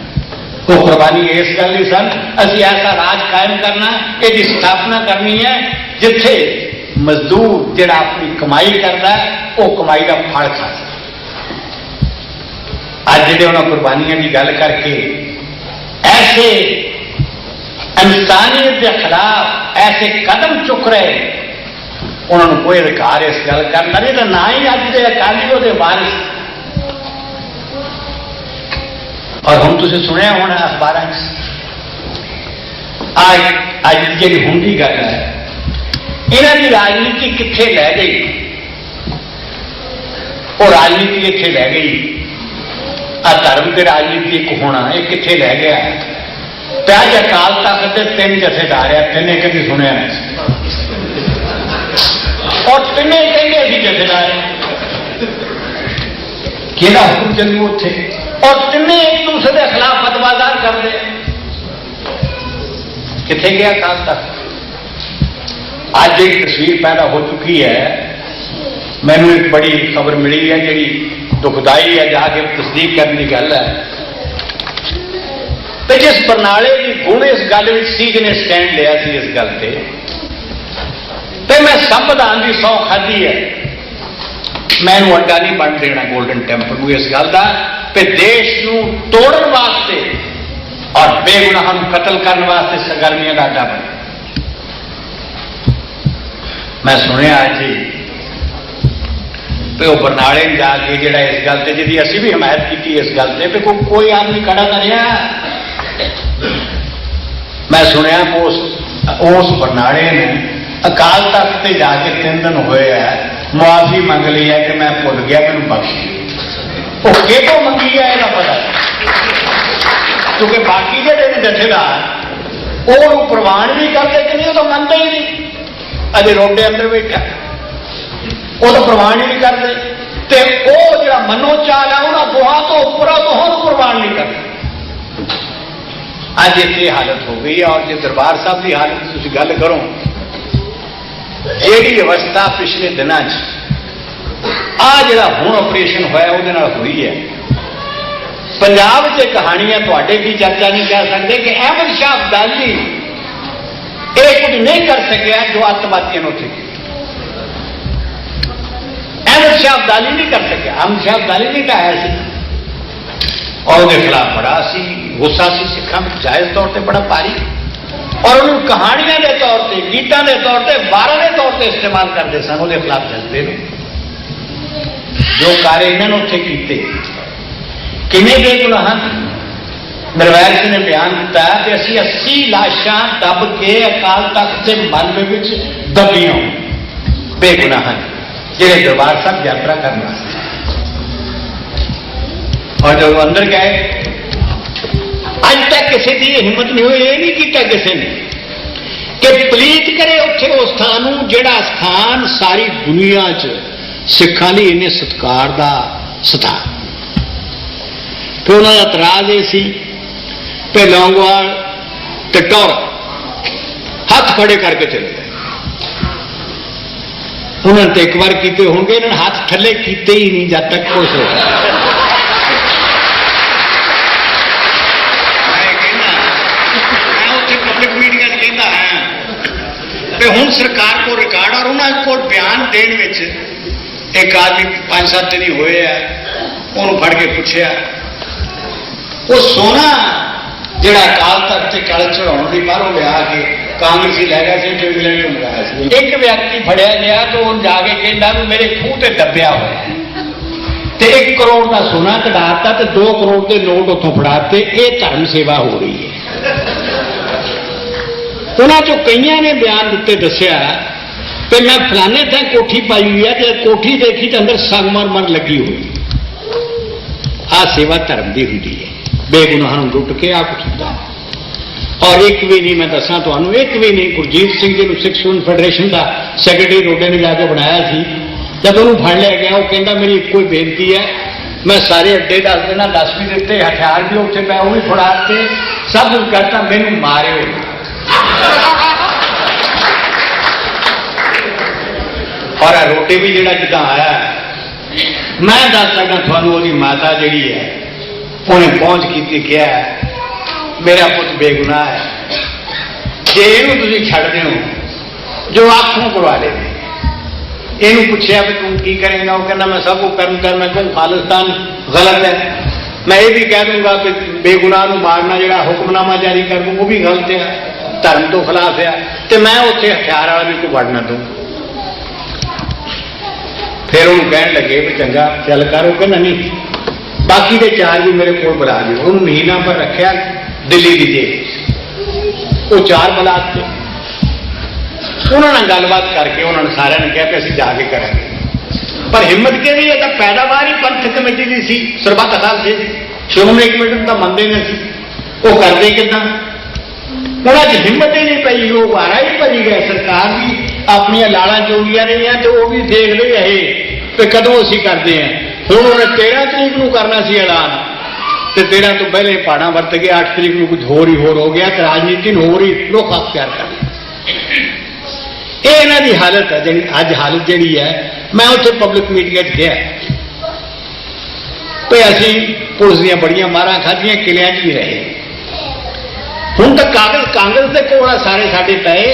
वो कुर्बानी इस गल ही सन असीं ऐसा राज कायम करना, इसकी स्थापना करनी है जिथे मजदूर जिहड़ा अपनी कमाई करता है वो कमाई का फल खा सके। अज जिहड़े उन्होंने कुर्बानियों की गल करके ऐसे इंसानियत के खिलाफ ऐसे कदम चुक रहे, उन्होंने कोई अधिकार इस गल करना नहीं। तो ना ही अज के अकाली वो वारिस। और हम तुझे सुनिया होना अखबार अज जी हुण की गल है, इन्हों की राजनीति कित्थे लै गई। वो राजनीति इत्थे लै गई, आ धर्म की राजनीति एक होना ये कित्थे लै गया। तो अज अकाल तख्त के 3 जथेदार है, 3 कभी सुनिया नहीं और 3 कहेंगे अभी जथेदार ਕਿਹੜਾ ਹੁਕਮ ਚੱਲੂ ਉੱਥੇ? ਔਰ ਤਿੰਨੇ ਇੱਕ ਦੂਸਰੇ ਦੇ ਖਿਲਾਫ ਫਤਵਾਦਾਰ ਕਰਦੇ। ਕਿੱਥੇ ਗਿਆ ਅਕਾਲ ਤਖਤ? ਅੱਜ ਇੱਕ ਤਸਵੀਰ ਪੈਦਾ ਹੋ ਚੁੱਕੀ ਹੈ। ਮੈਨੂੰ ਇੱਕ ਬੜੀ ਖਬਰ ਮਿਲੀ ਹੈ ਜਿਹੜੀ ਦੁਖਦਾਈ ਹੈ, ਜਾ ਕੇ ਤਸਦੀਕ ਕਰਨ ਦੀ ਗੱਲ ਹੈ। ਤੇ ਜਿਸ ਬਰਨਾਲੇ ਦੀ ਗੁਣ ਇਸ ਗੱਲ ਵਿੱਚ ਸੀ, ਜਿਹਨੇ ਸਟੈਂਡ ਲਿਆ ਸੀ ਇਸ ਗੱਲ ਤੇ ਮੈਂ ਸੰਵਿਧਾਨ ਦੀ ਸਹੁੰ ਖਾਧੀ ਹੈ, ਮੈਂ ਇਹਨੂੰ ਅੱਡਾ ਨਹੀਂ ਬਣ ਦੇਣਾ ਗੋਲਡਨ ਟੈਂਪਲ ਨੂੰ ਇਸ ਗੱਲ ਦਾ, ਕਿ ਦੇਸ਼ ਨੂੰ ਤੋੜਨ ਵਾਸਤੇ ਔਰ ਬੇਗੁਨਾਹਾਂ ਨੂੰ ਕਤਲ ਕਰਨ ਵਾਸਤੇ ਸਰਗਰਮੀਆਂ ਦਾ ਅੱਡਾ ਬਣੇ। ਮੈਂ ਸੁਣਿਆ ਜੀ ਤੇ ਉਹ ਬਰਨਾਲੇ ਜਾ ਕੇ ਜਿਹੜਾ ਇਸ ਗੱਲ ਤੇ, ਜਿਹਦੀ ਅਸੀਂ ਵੀ ਹਮਾਇਤ ਕੀਤੀ ਇਸ ਗੱਲ ਤੇ, ਕੋਈ ਆਦਮੀ ਖੜਾ ਨਾ ਰਿਹਾ। ਮੈਂ ਸੁਣਿਆ ਉਸ ਬਰਨਾਲੇ ਨੇ ਅਕਾਲ ਤਖਤ ਤੇ ਜਾ ਕੇ 3 ਦਿਨ ਹੋਏ ਹੈ, ਮੁਆਫੀ ਮੰਗ ਲਈ ਹੈ ਕਿ ਮੈਂ ਭੁੱਲ ਗਿਆ, ਮੈਨੂੰ ਬਖਸ਼ ਦਿਓ। ਉਹ ਕਿਹਦੋਂ ਮੰਗੀ ਹੈ ਇਹਦਾ ਪਤਾ, ਕਿਉਂਕਿ ਬਾਕੀ ਜਿਹੜੇ ਨੇ ਜਥੇਦਾਰ ਉਹਨੂੰ ਪ੍ਰਵਾਨ ਵੀ ਕਰਦੇ ਕਿ ਨਹੀਂ, ਉਹ ਤਾਂ ਮੰਨਦੇ ਹੀ ਨਹੀਂ। ਅਜੇ ਰੋਡੇ ਅੰਦਰ ਬੈਠਾ, ਉਹ ਤਾਂ ਪ੍ਰਵਾਨ ਹੀ ਨਹੀਂ ਕਰਦੇ। ਤੇ ਉਹ ਜਿਹੜਾ ਮਨੋ ਚਾਲ ਹੈ ਉਹਨਾਂ ਦੋਹਾਂ ਤੋਂ ਉੱਪਰ ਉਹਨੂੰ ਪ੍ਰਵਾਨ ਨਹੀਂ ਕਰਦੇ। ਅੱਜ ਇੱਥੇ ਹਾਲਤ ਹੋ ਗਈ। ਔਰ ਜੇ ਦਰਬਾਰ ਸਾਹਿਬ ਦੀ ਹਾਲਤ ਤੁਸੀਂ ਗੱਲ ਕਰੋ, ਜਿਹੜੀ ਅਵਸਥਾ ਪਿਛਲੇ ਦਿਨਾਂ 'ਚ ਆ ਜਿਹੜਾ ਹੁਣ ਆਪਰੇਸ਼ਨ ਹੋਇਆ ਉਹਦੇ ਨਾਲ ਹੋਈ ਹੈ। ਪੰਜਾਬ 'ਚ ਕਹਾਣੀਆਂ ਤੁਹਾਡੇ ਵੀ ਚਰਚਾ ਨਹੀਂ ਕਰ ਸਕਦੇ ਕਿ ਅਹਿਮਦ ਸ਼ਾਹ ਅਬਦਾਲੀ ਇਹ ਕੁਝ ਨਹੀਂ ਕਰ ਸਕਿਆ ਜੋ ਅੱਤਵਾਦੀਆਂ ਨੂੰ ਉੱਥੇ ਕੀਤਾ। ਅਹਿਮਦ ਸ਼ਾਹ ਅਬਦਾਲੀ ਨਹੀਂ ਕਰ ਸਕਿਆ, ਅਹਿਮਦ ਸ਼ਾਹ ਅਬਦਾਲੀ ਨੇ ਢਾਇਆ ਸੀ ਔਰ ਉਹਦੇ ਖਿਲਾਫ ਬੜਾ ਸੀ ਗੁੱਸਾ ਸੀ ਸਿੱਖਾਂ ਵਿੱਚ, ਜਾਇਜ਼ ਤੌਰ ਤੇ ਬੜਾ ਭਾਰੀ, ਔਰ ਉਹਨੂੰ ਕਹਾਣੀਆਂ ਦੇ ਤੌਰ ਤੇ, ਗੀਤਾਂ ਦੇ ਤੌਰ ਤੇ, ਵਾਰਾਂ ਦੇ ਤੌਰ ਤੇ ਇਸਤੇਮਾਲ ਕਰਦੇ ਸਨ। ਉਹਦੇ ਖਿਲਾਫ ਜਲਦੇ ਨੇ ਜੋ ਕਾਰੇ ਇਹਨਾਂ ਨੇ ਉੱਥੇ ਕੀਤੇ। ਕਿੰਨੇ ਬੇਗੁਨਾਹ ਨਿਰਵੈਰ ਸਿੰਘ ਨੇ ਬਿਆਨ ਦਿੱਤਾ ਕਿ ਅਸੀਂ 80 ਲਾਸ਼ਾਂ ਦੱਬ ਕੇ ਅਕਾਲ ਤਖਤ ਦੇ ਮਲਬੇ ਵਿੱਚ ਦੱਬੀਆਂ ਬੇਗੁਨਾਹ ਜਿਹੜੇ ਦਰਬਾਰ ਸਾਹਿਬ ਯਾਤਰਾ ਕਰਨ ਵਾਸਤੇ। ਔਰ ਜਦੋਂ ਅੰਦਰ ਗਏ ਅੱਜ ਤੱਕ ਕਿਸੇ ਦੀ ਹਿੰਮਤ ਨਹੀਂ ਹੋਈ, ਇਹ ਨਹੀਂ ਕੀਤਾ ਕਿਸੇ ਨੇ ਕਿ ਪਲੀਤ ਕਰੇ ਉੱਥੇ ਉਸ ਸਥਾਨ ਨੂੰ ਜਿਹੜਾ ਸਥਾਨ ਸਾਰੀ ਦੁਨੀਆ 'ਚ ਸਿੱਖਾਂ ਲਈ ਇੰਨੇ ਸਤਿਕਾਰ ਦਾ ਸਥਾਨ। ਫਿਰ ਉਹਨਾਂ ਦਾ ਇਤਰਾਜ਼ ਇਹ ਸੀ ਕਿ ਲੌਂਗੋਵਾਲ ਤੇ ਟੌਰ ਹੱਥ ਖੜੇ ਕਰਕੇ ਚਲੇ ਗਏ। ਉਹਨਾਂ ਨੇ ਇੱਕ ਵਾਰ ਕੀਤੇ ਹੋਣਗੇ, ਇਹਨਾਂ ਨੇ ਹੱਥ ਥੱਲੇ ਕੀਤੇ ਹੀ ਨਹੀਂ ਜਦ ਤੱਕ ਕੁਛ ਹੋਇਆ। ਕਹਿੰਦਾ ਹੈ ਤੇ ਹੁਣ ਸਰਕਾਰ ਕੋਲ ਰਿਕਾਰਡ ਔਰ ਉਹਨਾਂ ਕੋਲ ਬਿਆਨ ਦੇਣ ਵਿੱਚ ਇੱਕ ਆਦਮੀ 5-7 ਦਿਨ ਹੀ ਹੋਏ ਆ, ਉਹਨੂੰ ਫੜ ਕੇ ਪੁੱਛਿਆ, ਉਹ ਸੋਨਾ ਜਿਹੜਾ ਅਕਾਲ ਤਖਤ ਤੇ ਕਲ ਚੜਾਉਣ ਦੀ ਬਾਹਰੋਂ ਲਿਆ ਕੇ ਕਾਂਗਰਸੀ ਲੈ ਗਿਆ ਸੀ ਤੇ ਇੰਗਲੈਂਡ ਨੂੰ ਮੰਗਾਇਆ ਸੀ। ਇੱਕ ਵਿਅਕਤੀ ਫੜਿਆ ਗਿਆ ਤੇ ਉਹ ਜਾ ਕੇ ਕਹਿੰਦਾ ਵੀ ਮੇਰੇ ਖੂਹ ਤੇ ਦੱਬਿਆ ਹੋਇਆ ਤੇ 1 ਕਰੋੜ ਦਾ ਸੋਨਾ ਕਢਾਤਾ ਤੇ 2 ਕਰੋੜ ਦੇ ਨੋਟ ਉੱਥੋਂ ਫੜਾਤੇ। ਇਹ ਧਰਮ ਸੇਵਾ ਹੋ ਰਹੀ ਹੈ। ਉਹਨਾਂ ਚੋਂ ਕਈਆਂ ਨੇ ਬਿਆਨ ਦਿੱਤੇ, ਦੱਸਿਆ ਕਿ ਮੈਂ ਫਲਾਣੇ ਥਾਂ ਕੋਠੀ ਪਾਈ ਹੋਈ ਹੈ ਤੇ ਕੋਠੀ ਦੇਖੀ ਤਾਂ ਅੰਦਰ ਸੰਗਮਰਮਰ ਲੱਗੀ ਹੋਈ। ਆਹ ਸੇਵਾ ਧਰਮ ਦੀ ਹੁੰਦੀ ਹੈ, ਬੇਗੁਨਾਹਾਂ ਨੂੰ ਲੁੱਟ ਕੇ ਆ ਕੁਛ ਹੁੰਦਾ। ਔਰ ਇੱਕ ਵੀ ਨਹੀਂ, ਮੈਂ ਦੱਸਾਂ ਤੁਹਾਨੂੰ, ਇੱਕ ਵੀ ਨਹੀਂ। ਗੁਰਜੀਤ ਸਿੰਘ ਜੀ ਨੂੰ ਸਿੱਖ ਸਟੂਡੈਂਟ ਫੈਡਰੇਸ਼ਨ ਦਾ ਸੈਕਟਰੀ ਰੋਡੇ ਨੇ ਜਾ ਕੇ ਬਣਾਇਆ ਸੀ। ਜਦ ਉਹਨੂੰ ਫੜ ਲਿਆ ਗਿਆ, ਉਹ ਕਹਿੰਦਾ ਮੇਰੀ ਇੱਕੋ ਹੀ ਬੇਨਤੀ ਹੈ, ਮੈਂ ਸਾਰੇ ਅੱਡੇ ਦੱਸ ਦੇਣਾ, 10 ਵੀ ਦਿੱਤੇ, ਹਥਿਆਰ ਵੀ ਉੱਥੇ ਪਏ ਉਹ ਵੀ ਫੜਾਤੇ, ਸਭ ਕੁਝ ਕਰਤਾ, ਮੈਨੂੰ ਮਾਰਿਓ। ਔਰ ਰੋਟੀ ਵੀ ਜਿਹੜਾ ਜਿੱਦਾਂ ਆਇਆ, ਮੈਂ ਦੱਸ ਸਕਦਾ ਤੁਹਾਨੂੰ, ਉਹਦੀ ਮਾਤਾ ਜਿਹੜੀ ਹੈ ਉਹਨੇ ਪਹੁੰਚ ਕੀਤੀ, ਕਿਹਾ ਮੇਰਾ ਪੁੱਤ ਬੇਗੁਨਾਹ ਹੈ, ਜੇ ਇਹਨੂੰ ਤੁਸੀਂ ਛੱਡਦੇ ਹੋ ਜੋ ਆਖੋਂ ਕਰਵਾ ਲੈ। ਇਹਨੂੰ ਪੁੱਛਿਆ ਵੀ ਤੂੰ ਕੀ ਕਰੇਗਾ, ਉਹ ਕਹਿੰਦਾ ਮੈਂ ਸਭ ਕੁਝ ਕਰਨ ਮੈਂ ਕਹੂੰ ਖਾਲਿਸਤਾਨ ਗਲਤ ਹੈ, ਮੈਂ ਇਹ ਵੀ ਕਹਿ ਦੂੰਗਾ ਕਿ ਬੇਗੁਨਾਹ ਨੂੰ ਮਾਰਨਾ ਜਿਹੜਾ ਹੁਕਮਨਾਮਾ ਜਾਰੀ ਕਰ ਦੂੰ ਉਹ ਵੀ ਗਲਤ ਹੈ, ਧਰਮ ਤੋਂ ਖਿਲਾਫ ਹੈ, ਤੇ ਮੈਂ ਉੱਥੇ ਹਥਿਆਰ ਵਾਲਾ ਵੀ ਕੋਈ ਵੜ ਨਾ ਦੂੰ। ਫਿਰ ਉਹਨੂੰ ਕਹਿਣ ਲੱਗੇ ਵੀ ਚੰਗਾ ਚੱਲ ਕਰ। ਉਹ ਕਹਿੰਦਾ ਨਹੀਂ, ਬਾਕੀ ਦੇ 4 ਵੀ ਮੇਰੇ ਕੋਲ ਬੁਲਾ ਦਿਓ। ਉਹਨੂੰ ਮਹੀਨਾ ਪਰ ਰੱਖਿਆ ਦਿੱਲੀ ਦੀ ਜੇਲ੍ਹ। ਉਹ 4 ਬਲਾਤ ਤੇ ਉਹਨਾਂ ਨਾਲ ਗੱਲਬਾਤ ਕਰਕੇ ਉਹਨਾਂ ਨੇ ਸਾਰਿਆਂ ਨੇ ਕਿਹਾ ਕਿ ਅਸੀਂ ਜਾ ਕੇ ਕਰਾਂਗੇ। ਪਰ ਹਿੰਮਤ ਕਿਹੜੀ ਹੈ, ਤਾਂ ਪੈਦਾਵਾਰ ਹੀ ਪੰਥਕ ਕਮੇਟੀ ਦੀ ਸੀ, ਸਰਬੱਤ ਖਾਲਸੇ ਦੀ। ਸ਼੍ਰੋਮਣੀ ਕਮੇਟੀ ਨੂੰ ਤਾਂ ਮੰਨਦੇ ਨਹੀਂ ਸੀ, ਉਹ ਕਰਦੇ ਕਿੱਦਾਂ? ਉਹਨਾਂ 'ਚ ਹਿੰਮਤ ਹੀ ਨਹੀਂ ਪਈ। ਉਹ ਵਾਰਾ ਹੀ ਭਰੀ ਗਏ। ਸਰਕਾਰ ਵੀ ਆਪਣੀਆਂ ਲਾਲਾਂ ਚੋਲੀਆਂ ਰਹੀਆਂ ਤੇ ਉਹ ਵੀ ਦੇਖਦੇ ਰਹੇ कि कदों असीं करते हैं। हुण उन्हें 13 तरीक नूं करना सी ऐलान, तो 13 तो पहले पहाड़ा वरत गया, 8 तरीक नूं कुछ होर ही होर हो गया, तो राजनीति नूं होर ही रुख अख्तियार कर लिया। ये इन्हां दी हालत है जी। अज हालत जिहड़ी है, मैं उत्थे पब्लिक मीटिंग गया तो असीं पुलिस दीयां बड़ियां मारां खाधियां, किलियां च भी रहे। हुण तो कांग्रेस के कोल आ सारे साडे पए,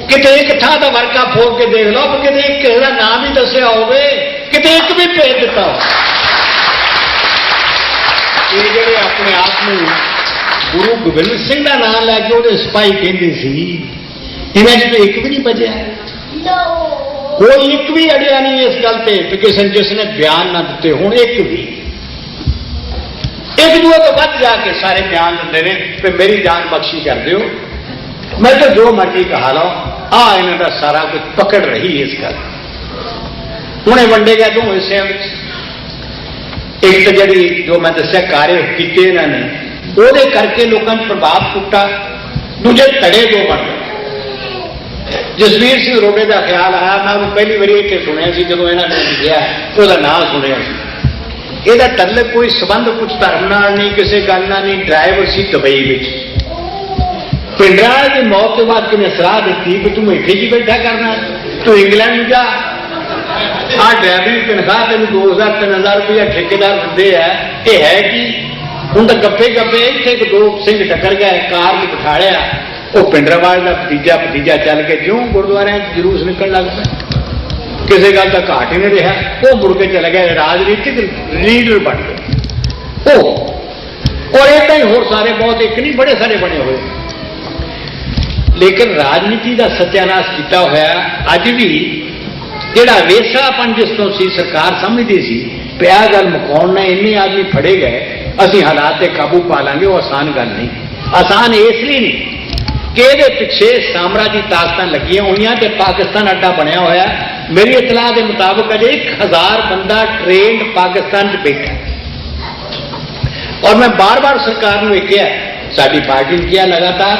किते एक थां दा वर्का फोड़ के देख लो, किते एक किसी दा नाम ही दस्सिया होवे, किते एक भी भेज दिता हो। ये जिहड़े अपने आप में गुरु गोबिंद सिंह का नाम लैके वो सिपाही कहते सी, इन्हां च तो एक भी नहीं बचया, कोई एक भी अड़िया नहीं इस गल पे कि जिसने बयान ना दिते हो। एक भी एक दूए तो बच जाके सारे बयान दिते ने कि मेरी जान बख्शी कर दो, मैं तो जो मर्जी कहा लो। इन्हों का सारा कुछ पकड़ रही है इस गल। हुणे वंडे गए 2 हिस्सों में, एक तो जी जो मैं दसिया कार्य किए इन्होंने वो करके लोगों को प्रभाव टुटा, दूजे धड़े 2 बन गए। जसवीर सिंह रोडे का ख्याल आया, मैं पहली बार इतने सुनिया सी जो इन्होंने लिखा तो नाम सुनिया। यदा तल्लक कोई संबंध कुछ धर्म नाल नहीं, किसी गल नाल नहीं। ड्राइवर सी दुबई में, पिंडरा की मौत के बाद किन्हें सलाह दी कि तू इत्थे जी बैठा करना, तू इंग्लैंड में जा, आ ड्राइवरी तनख्वाह तेन 2000-3000 रुपया ठेकेदार दिंदे है, ये है कि हुण तो गप्पे गप्पे इत्थे 2 सिंह टक्कर गए, कार में बिठा लिया, वो पिंडरावाल का भतीजा चल के ज्यों गुरुद्वारे जुलूस निकल लग पाया, किसी गल का घाट ही नहीं रहा, वो मुड़ के चले गए, राजनीतिक लीडर बन गए। और इदा ही होर सारे बहुत एक नहीं बड़े सारे बने हुए। लेकिन राजनीति का सत्यानाश किया होया अज भी जिहड़ा वेसापन जिस तो सी सरकार समझती सी पिया गल मुकाउण ने इन्ने आदमी फड़े गए, असीं हालात ते काबू पा लांगे, वो आसान गल नहीं। आसान इसलिए नहीं कि ये पिछे साम्राज्य ताकतां लगियां हुई तो पाकिस्तान अड्डा बनया होया। मेरी इतलाह के मुताबिक अजे 1000 बंदा ट्रेंड पाकिस्तान च बैठा। और मैं बार बार सरकार को कहा, साडी पार्टी ने किया लगातार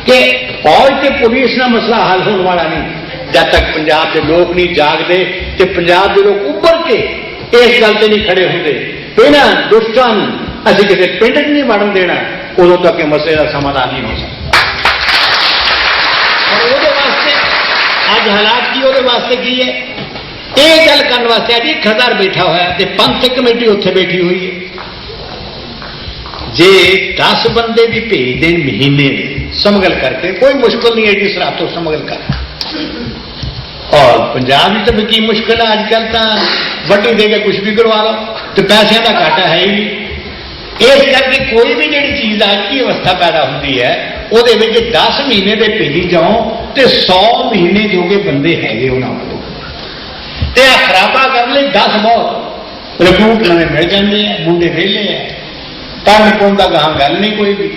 कि फौज ते पुलिस का मसला हल होने वाला नहीं जब तक पंजाब के लोग नहीं जागते, तो पंजाब के लोग उभर के इस गल से नहीं खड़े होंगे तो इन्होंने दुष्टां असीं किसी पिंड च नहीं वड़न देना, उदों तक मसले का समाधान नहीं हो सकता। और वो वास्ते अज हालात की वो वास्ते की है, ये गल करने वास्ते अज 1000 बैठा हुआ है, पंथ कमेटी उत्थे बैठी हुई है। जे 10 बंदे भी भेज दें महीने समगल करके, कोई मुश्किल नहीं है जी सराब तो समगल कर। और पंजाब में तो भी की मुश्किल है, अजकल तो वड्डी दे के कुछ भी करवा लो, तो पैसों का घाटा है ही नहीं। इस करके कोई भी जी चीज़ आज की अवस्था पैदा होती है, वो 10 महीने के भेजी जाओ तो 100 महीने जोगे बंदे है उन्होंने खराबा करने 10 बहुत रिक्रूट नवे मिल जाते हैं, मुंडे वेले है, पढ़ पुण का गांव गल नहीं कोई भी।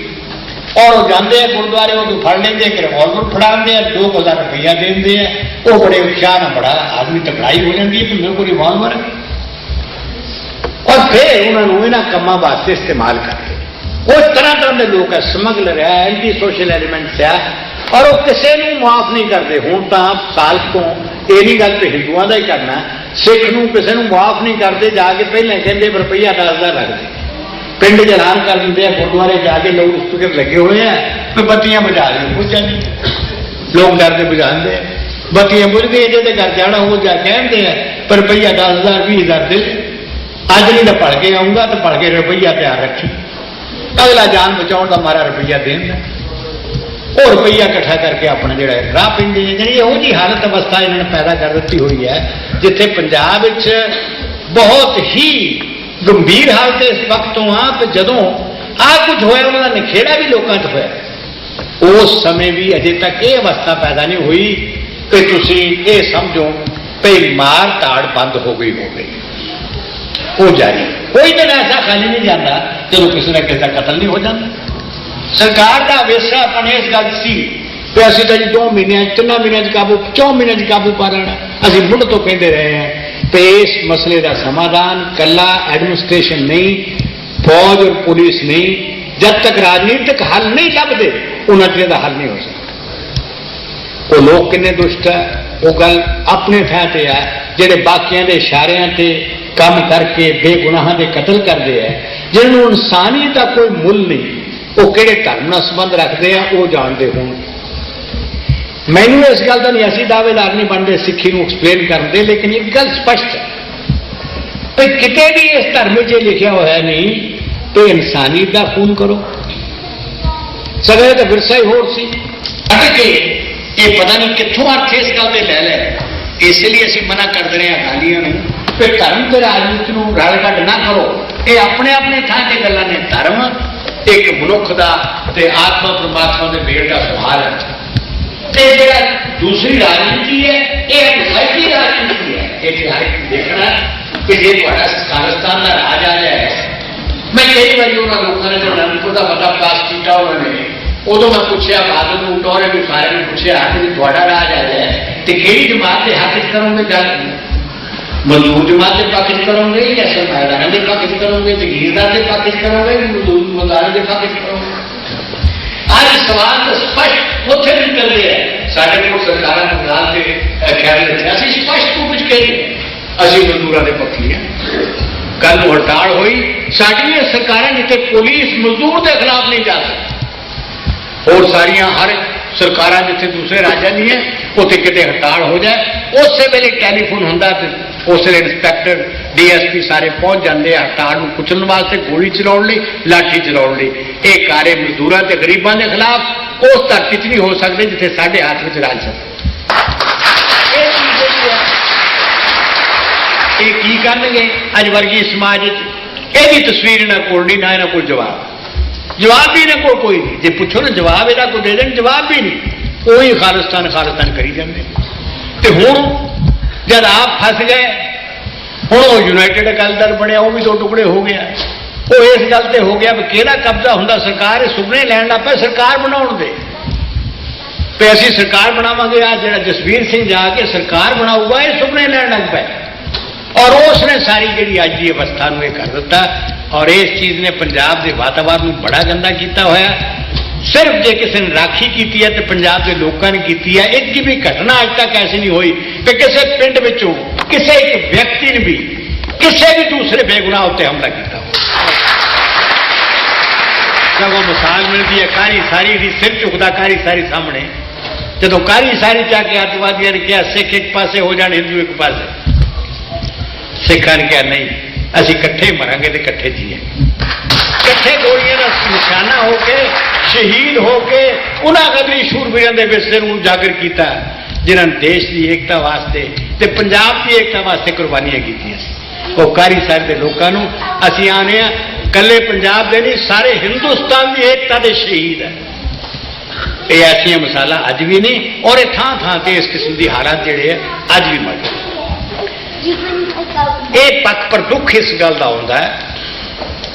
और वो जाते हैं गुरुद्वारे, वो फड़ लेंगे, एक रिवॉल्वर फड़ाते हैं, 2000 रुपया देंगे हैं, वो बड़े उत्साह न बड़ा आदमी टकराई हो जाती है कि मेरे को रिवॉल्वर है। और फिर उन्होंने इन्होंने कामों वास्ते इस्तेमाल करते वो तरह तरह के लोग है, स्मगलर है, एंटी सोशल एलीमेंट्स है, और वो किसी को माफ नहीं करते। हूँ तो साल को यही गल तो हिंदुओं का ही करना, सिख नूं किसी को माफ नहीं करते, जाके पहले कहते रुपया 10,000 रख दे, पिंड ऐलान कर देंगे, गुरुद्वारे जाके लोग स्पीकर लगे हुए हैं तो बत्तियां बुझा रहे, बुझा नहीं, लोग डरते बुझाते हैं, बत्तियां बुझ गई, जो घर जाना वो जा कहते हैं पर रुपया 10,000 20,000 दे, अज नहीं तो पढ़ के आऊँगा तो पढ़ के रुपया तैयार रखी, अगला जान बचाने का मारा रुपया देना, और रुपया इकट्ठा करके अपना जो राह पेंदे जी यहो जी हालत अवस्था इन्होंने पैदा कर दी हुई है, जिथे पंजाब बहुत ही गंभीर हालत इस वक्त तो आ कि जदों आ कुछ होया उन्होंने निखेड़ा भी लोगों च होया, उस समय भी अजे तक ये अवस्था पैदा नहीं हुई कि तुसी ये समझो कि मार ताड़ बंद हो गई वो जारी, कोई दिन ऐसा खाली नहीं जाता चलो किसी न किसी का कतल नहीं हो जाता। सरकार का वेसापन इस गल सी कि असं तो जी 2 महीने 3 महीने काबू 4 महीने काबू पा लेना, अभी मुढ़ तो कहते रहे हैं कि इस मसले का समाधान कला एडमिनिस्ट्रेशन नहीं, फौज और पुलिस नहीं, जब तक राजनीतिक हल नहीं लभदे उन्हें का हल नहीं हो सकता। वो लोग किन्ने दुष्ट है, वो गल अपने थां ते है, ਜਿਹੜੇ ਬਾਕੀਆਂ ਦੇ ਇਸ਼ਾਰਿਆਂ ਤੇ ਕੰਮ ਕਰਕੇ ਬੇਗੁਨਾਹਾਂ ਦੇ ਕਤਲ ਕਰਦੇ ਆ, ਜਿਹਨਾਂ ਨੂੰ ਇਨਸਾਨੀਅਤ ਦਾ ਕੋਈ ਮੁੱਲ ਨਹੀਂ, ਉਹ ਕਿਹੜੇ ਧਰਮ ਨਾਲ ਸੰਬੰਧ ਰੱਖਦੇ ਆ ਉਹ ਜਾਣਦੇ ਹੋਣ। ਮੈਨੂੰ ਇਸ ਗੱਲ ਦਾ ਨਹੀਂ, ਅਸੀਂ ਦਾਅਵੇਦਾਰ ਨਹੀਂ ਬਣਦੇ ਸਿੱਖੀ ਨੂੰ ਐਕਸਪਲੇਨ ਕਰਨ ਦੇ, ਲੇਕਿਨ ਇੱਕ ਗੱਲ ਸਪਸ਼ਟ ਹੈ ਕਿ ਕਿਤੇ ਵੀ ਇਸ ਧਰਮ 'ਚ ਲਿਖਿਆ ਹੋਇਆ ਨਹੀਂ ਕਿ ਇਨਸਾਨੀਅਤ ਦਾ ਖੂਨ ਕਰੋ। ਸਗਲੇ ਤਾਂ ਵਿਰਸਾ ਹੀ ਹੋਰ ਸੀ। ਕਿ ਇਹ ਪਤਾ ਨਹੀਂ ਕਿੱਥੋਂ ਅਰਥ ਇਸ ਗੱਲ ਦੇ ਲੈ ਲੈ, ਇਸ ਲਈ ਅਸੀਂ ਮਨਾ ਕਰਦੇ ਰਹੇ ਅਕਾਲੀਆਂ ਨੂੰ ਕਿ ਧਰਮ ਤੇ ਰਾਜਨੀਤੀ ਨੂੰ ਰਲ ਕੱਢ ਨਾ ਕਰੋ। ਇਹ ਆਪਣੇ ਆਪਣੇ ਥਾਂ ਤੇ ਗੱਲਾਂ ਨੇ। ਧਰਮ ਇੱਕ ਮਨੁੱਖ ਦਾ ਤੇ ਆਤਮਾ ਪਰਮਾਤਮਾ ਦੇ ਮੇਲ ਦਾ ਸਵਾਲ ਹੈ, ਤੇ ਜਿਹੜਾ ਦੂਸਰੀ ਰਾਜਨੀਤੀ ਹੈ ਇਹ ਵਿਸਾਖੀ ਰਾਜਨੀਤੀ ਹੈ। ਇਹ ਹਰ ਇੱਕ ਦੇਖਣਾ ਕਿ ਜੇ ਤੁਹਾਡਾ ਕਾਰਸਤਾਨ ਦਾ ਰਾਜ ਆ ਜਾਏ, ਮੈਂ ਕਈ ਵਾਰੀ ਉਹਨਾਂ ਲੋਕਾਂ ਨੇ ਜੋ ਅਨੰਦਪੁਰ ਦਾ ਮਤਾ ਪਾਸ ਕੀਤਾ ਉਹਨਾਂ ਨੇ, ਉਦੋਂ ਮੈਂ ਪੁੱਛਿਆ ਬਾਦਲ ਨੂੰ, ਟੋਰੇ ਨੂੰ, ਸਾਰਿਆਂ ਨੂੰ ਪੁੱਛਿਆ ਕਿ ਤੁਹਾਡਾ ਰਾਜ ਆ ਜਾਏ ਤੇ ਕਿਹੜੀ ਜਮਾਤ ਦੇ ਹੱਕ 'ਚ ਕਰੋਗੇ ਗੱਲ? ਮਜ਼ਦੂਰ ਜਮਾਤ ਦੇ ਪੱਖ 'ਚ ਕਰੋਗੇ ਜਾਂ ਸਰਮਾਏਦਾਰਾਂ ਦੇ ਪੱਖ 'ਚ ਕਰੋਗੇ, ਜਗੀਰਦਾਰ ਦੇ ਪੱਖ 'ਚ ਕਰੋਗੇ, ਮਜ਼ਦੂਰ ਮਜ਼ਦੂਰਾਂ ਦੇ ਪੱਖ 'ਚ ਕਰੋਗੇ? ਅੱਜ ਸਵਾਲ ਤਾਂ ਸਪਸ਼ਟ ਉੱਥੇ ਨਿਕਲਦੇ ਹੈ। ਸਾਡੇ ਕੋਲ ਸਰਕਾਰਾਂ ਨੇ ਨਾਲ ਦੇ ਖਿਆਲ ਰੱਖਿਆ, ਅਸੀਂ ਸਪਸ਼ਟ ਰੂਪ ਵਿੱਚ ਕਹੀਏ ਅਸੀਂ ਮਜ਼ਦੂਰਾਂ ਦੇ ਪੱਖੀ ਹਾਂ। ਕੱਲ ਨੂੰ ਹੜਤਾਲ ਹੋਈ, ਸਾਡੀਆਂ ਸਰਕਾਰਾਂ ਜਿੱਥੇ ਪੁਲਿਸ ਮਜ਼ਦੂਰ ਦੇ ਖਿਲਾਫ ਨਹੀਂ ਜਾ ਸਕਦੀ, ਹੋਰ ਸਾਰੀਆਂ ਹਰ ਸਰਕਾਰਾਂ ਜਿੱਥੇ ਦੂਸਰੇ ਰਾਜਾਂ ਦੀ ਹੈ ਉੱਥੇ ਕਿਤੇ ਹੜਤਾਲ ਹੋ ਜਾਏ, ਉਸੇ ਵੇਲੇ ਟੈਲੀਫੋਨ ਹੁੰਦਾ ਤੇ ਉਸ ਵੇਲੇ ਇੰਸਪੈਕਟਰ DSP ਸਾਰੇ ਪਹੁੰਚ ਜਾਂਦੇ ਆ ਹੜਤਾਲ ਨੂੰ ਕੁਚਲਣ ਵਾਸਤੇ, ਗੋਲੀ ਚਲਾਉਣ ਲਈ, ਲਾਠੀ ਚਲਾਉਣ ਲਈ। ਇਹ ਕਾਰੇ ਮਜ਼ਦੂਰਾਂ ਤੇ ਗਰੀਬਾਂ ਦੇ ਖਿਲਾਫ ਉਸ ਧਰਤੀ 'ਚ ਨਹੀਂ ਹੋ ਸਕਦੇ ਜਿੱਥੇ ਸਾਡੇ ਹੱਥ ਵਿੱਚ ਰਾਜ ਹੈ। ਇਹ ਚੀਜ਼ ਜਿਹੜੀ ਹੈ ਇਹ ਕੀ ਕਰਨਗੇ ਅੱਜ ਵਰਗੀ ਸਮਾਜ ਵਿੱਚ? ਇਹਦੀ ਤਸਵੀਰ ਇਹਨਾਂ ਕੋਲ ਨਹੀਂ, ਨਾ ਇਹਨਾਂ ਕੋਲ ਜਵਾਬ ਵੀ ਇਹਨਾਂ ਕੋਲ ਕੋਈ ਨਹੀਂ। ਜੇ ਪੁੱਛੋ ਨਾ ਜਵਾਬ ਇਹਦਾ ਕੋਈ ਦੇ ਦੇਣ, ਜਵਾਬ ਵੀ ਨਹੀਂ। ਉਹੀ ਖਾਲਿਸਤਾਨ ਕਰੀ ਜਾਂਦੇ। ਤੇ ਹੁਣ ਜਦ ਆਪ ਫਸ ਗਏ, ਹੁਣ ਉਹ ਯੂਨਾਈਟਿਡ ਅਕਾਲੀ ਦਲ ਬਣਿਆ, ਉਹ ਵੀ ਦੋ ਟੁਕੜੇ ਹੋ ਗਿਆ। ਉਹ ਇਸ ਗੱਲ ਤੇ ਹੋ ਗਿਆ ਵੀ ਕਿਹੜਾ ਕਬਜ਼ਾ ਹੁੰਦਾ ਸਰਕਾਰ, ਇਹ ਸੁਪਨੇ ਲੈਣ ਲੱਗ ਪਏ ਸਰਕਾਰ ਬਣਾਉਣ ਦੇ ਤੇ ਅਸੀਂ ਸਰਕਾਰ ਬਣਾਵਾਂਗੇ। ਆ ਜਿਹੜਾ ਜਸਵੀਰ ਸਿੰਘ ਜਾ ਕੇ ਸਰਕਾਰ ਬਣਾਊਗਾ, ਇਹ ਸੁਪਨੇ ਲੈਣ ਲੱਗ ਪਏ ਔਰ ਉਸ ਨੇ ਸਾਰੀ ਜਿਹੜੀ ਅੱਜ ਦੀ ਅਵਸਥਾ ਨੂੰ ਇਹ ਕਰ ਦਿੱਤਾ। ਔਰ ਇਸ ਚੀਜ਼ ਨੇ ਪੰਜਾਬ ਦੇ ਵਾਤਾਵਰਨ ਨੂੰ ਬੜਾ ਗੰਦਾ ਕੀਤਾ ਹੋਇਆ। ਸਿਰਫ ਜੇ ਕਿਸੇ ਨੇ ਰਾਖੀ ਕੀਤੀ ਹੈ ਤੇ ਪੰਜਾਬ ਦੇ ਲੋਕਾਂ ਨੇ ਕੀਤੀ ਹੈ। ਇੱਕ ਵੀ ਘਟਨਾ ਅੱਜ ਤੱਕ ਐਸੀ ਨਹੀਂ ਹੋਈ ਕਿ ਕਿਸੇ ਪਿੰਡ ਵਿੱਚੋਂ ਕਿਸੇ ਇੱਕ ਵਿਅਕਤੀ ਨੇ ਵੀ ਕਿਸੇ ਵੀ ਦੂਸਰੇ ਬੇਗੁਨਾਹ ਉੱਤੇ ਹਮਲਾ ਕੀਤਾ ਹੋ। ਸਗੋਂ ਮਿਸਾਲ ਮਿਲਦੀ ਹੈ ਕਾਰੀ ਸਾਰੀ ਦੀ, ਸਿਰ ਝੁਕਦਾ ਕਾਰੀ ਸਾਰੀ ਸਾਹਮਣੇ। ਜਦੋਂ ਕਾਰੀ ਸਾਰੀ ਚਾ ਕੇ ਅੱਤਵਾਦੀਆਂ ਨੇ ਕਿਹਾ ਸਿੱਖ ਇੱਕ ਪਾਸੇ ਹੋ ਜਾਣ, ਹਿੰਦੂ ਇੱਕ ਪਾਸੇ, ਸਿੱਖਾਂ ਨੇ ਕਿਹਾ ਨਹੀਂ, ਅਸੀਂ ਇਕੱਠੇ ਮਰਾਂਗੇ ਤੇ ਇਕੱਠੇ ਜੀਏ। ਇਕੱਠੇ ਗੋਲੀਆਂ ਦਾ ਨਿਸ਼ਾਨਾ ਹੋ ਕੇ, ਸ਼ਹੀਦ ਹੋ ਕੇ ਉਹਨਾਂ ਕਦਰੀ ਸ਼ੂਰਵੀਰਾਂ ਦੇ ਵਿਰਸੇ ਨੂੰ ਉਜਾਗਰ ਕੀਤਾ ਜਿਨ੍ਹਾਂ ਨੇ ਦੇਸ਼ ਦੀ ਏਕਤਾ ਵਾਸਤੇ ਤੇ ਪੰਜਾਬ ਦੀ ਏਕਤਾ ਵਾਸਤੇ ਕੁਰਬਾਨੀਆਂ ਕੀਤੀਆਂ ਸੀ। ਉਹ ਕਾਰੀ ਸਾਹਿਬ ਦੇ ਲੋਕਾਂ ਨੂੰ ਅਸੀਂ ਆਨੇ ਆ, ਇਕੱਲੇ ਪੰਜਾਬ ਦੇ ਨਹੀਂ, ਸਾਰੇ ਹਿੰਦੁਸਤਾਨ ਦੀ ਏਕਤਾ ਦੇ ਸ਼ਹੀਦ ਹੈ। ਇਹ ਐਸੀਆਂ ਮਿਸਾਲਾਂ ਅੱਜ ਵੀ ਨਹੀਂ ਔਰ ਇਹ ਥਾਂ ਥਾਂ ਤੇ ਇਸ ਕਿਸਮ ਦੀ ਹਾਲਾਤ ਜਿਹੜੇ ਹੈ ਅੱਜ ਵੀ ਮੌਜੂਦ। ਇਹ ਪੱਖ ਪਰ ਦੁੱਖ ਇਸ ਗੱਲ ਦਾ ਹੁੰਦਾ ਹੈ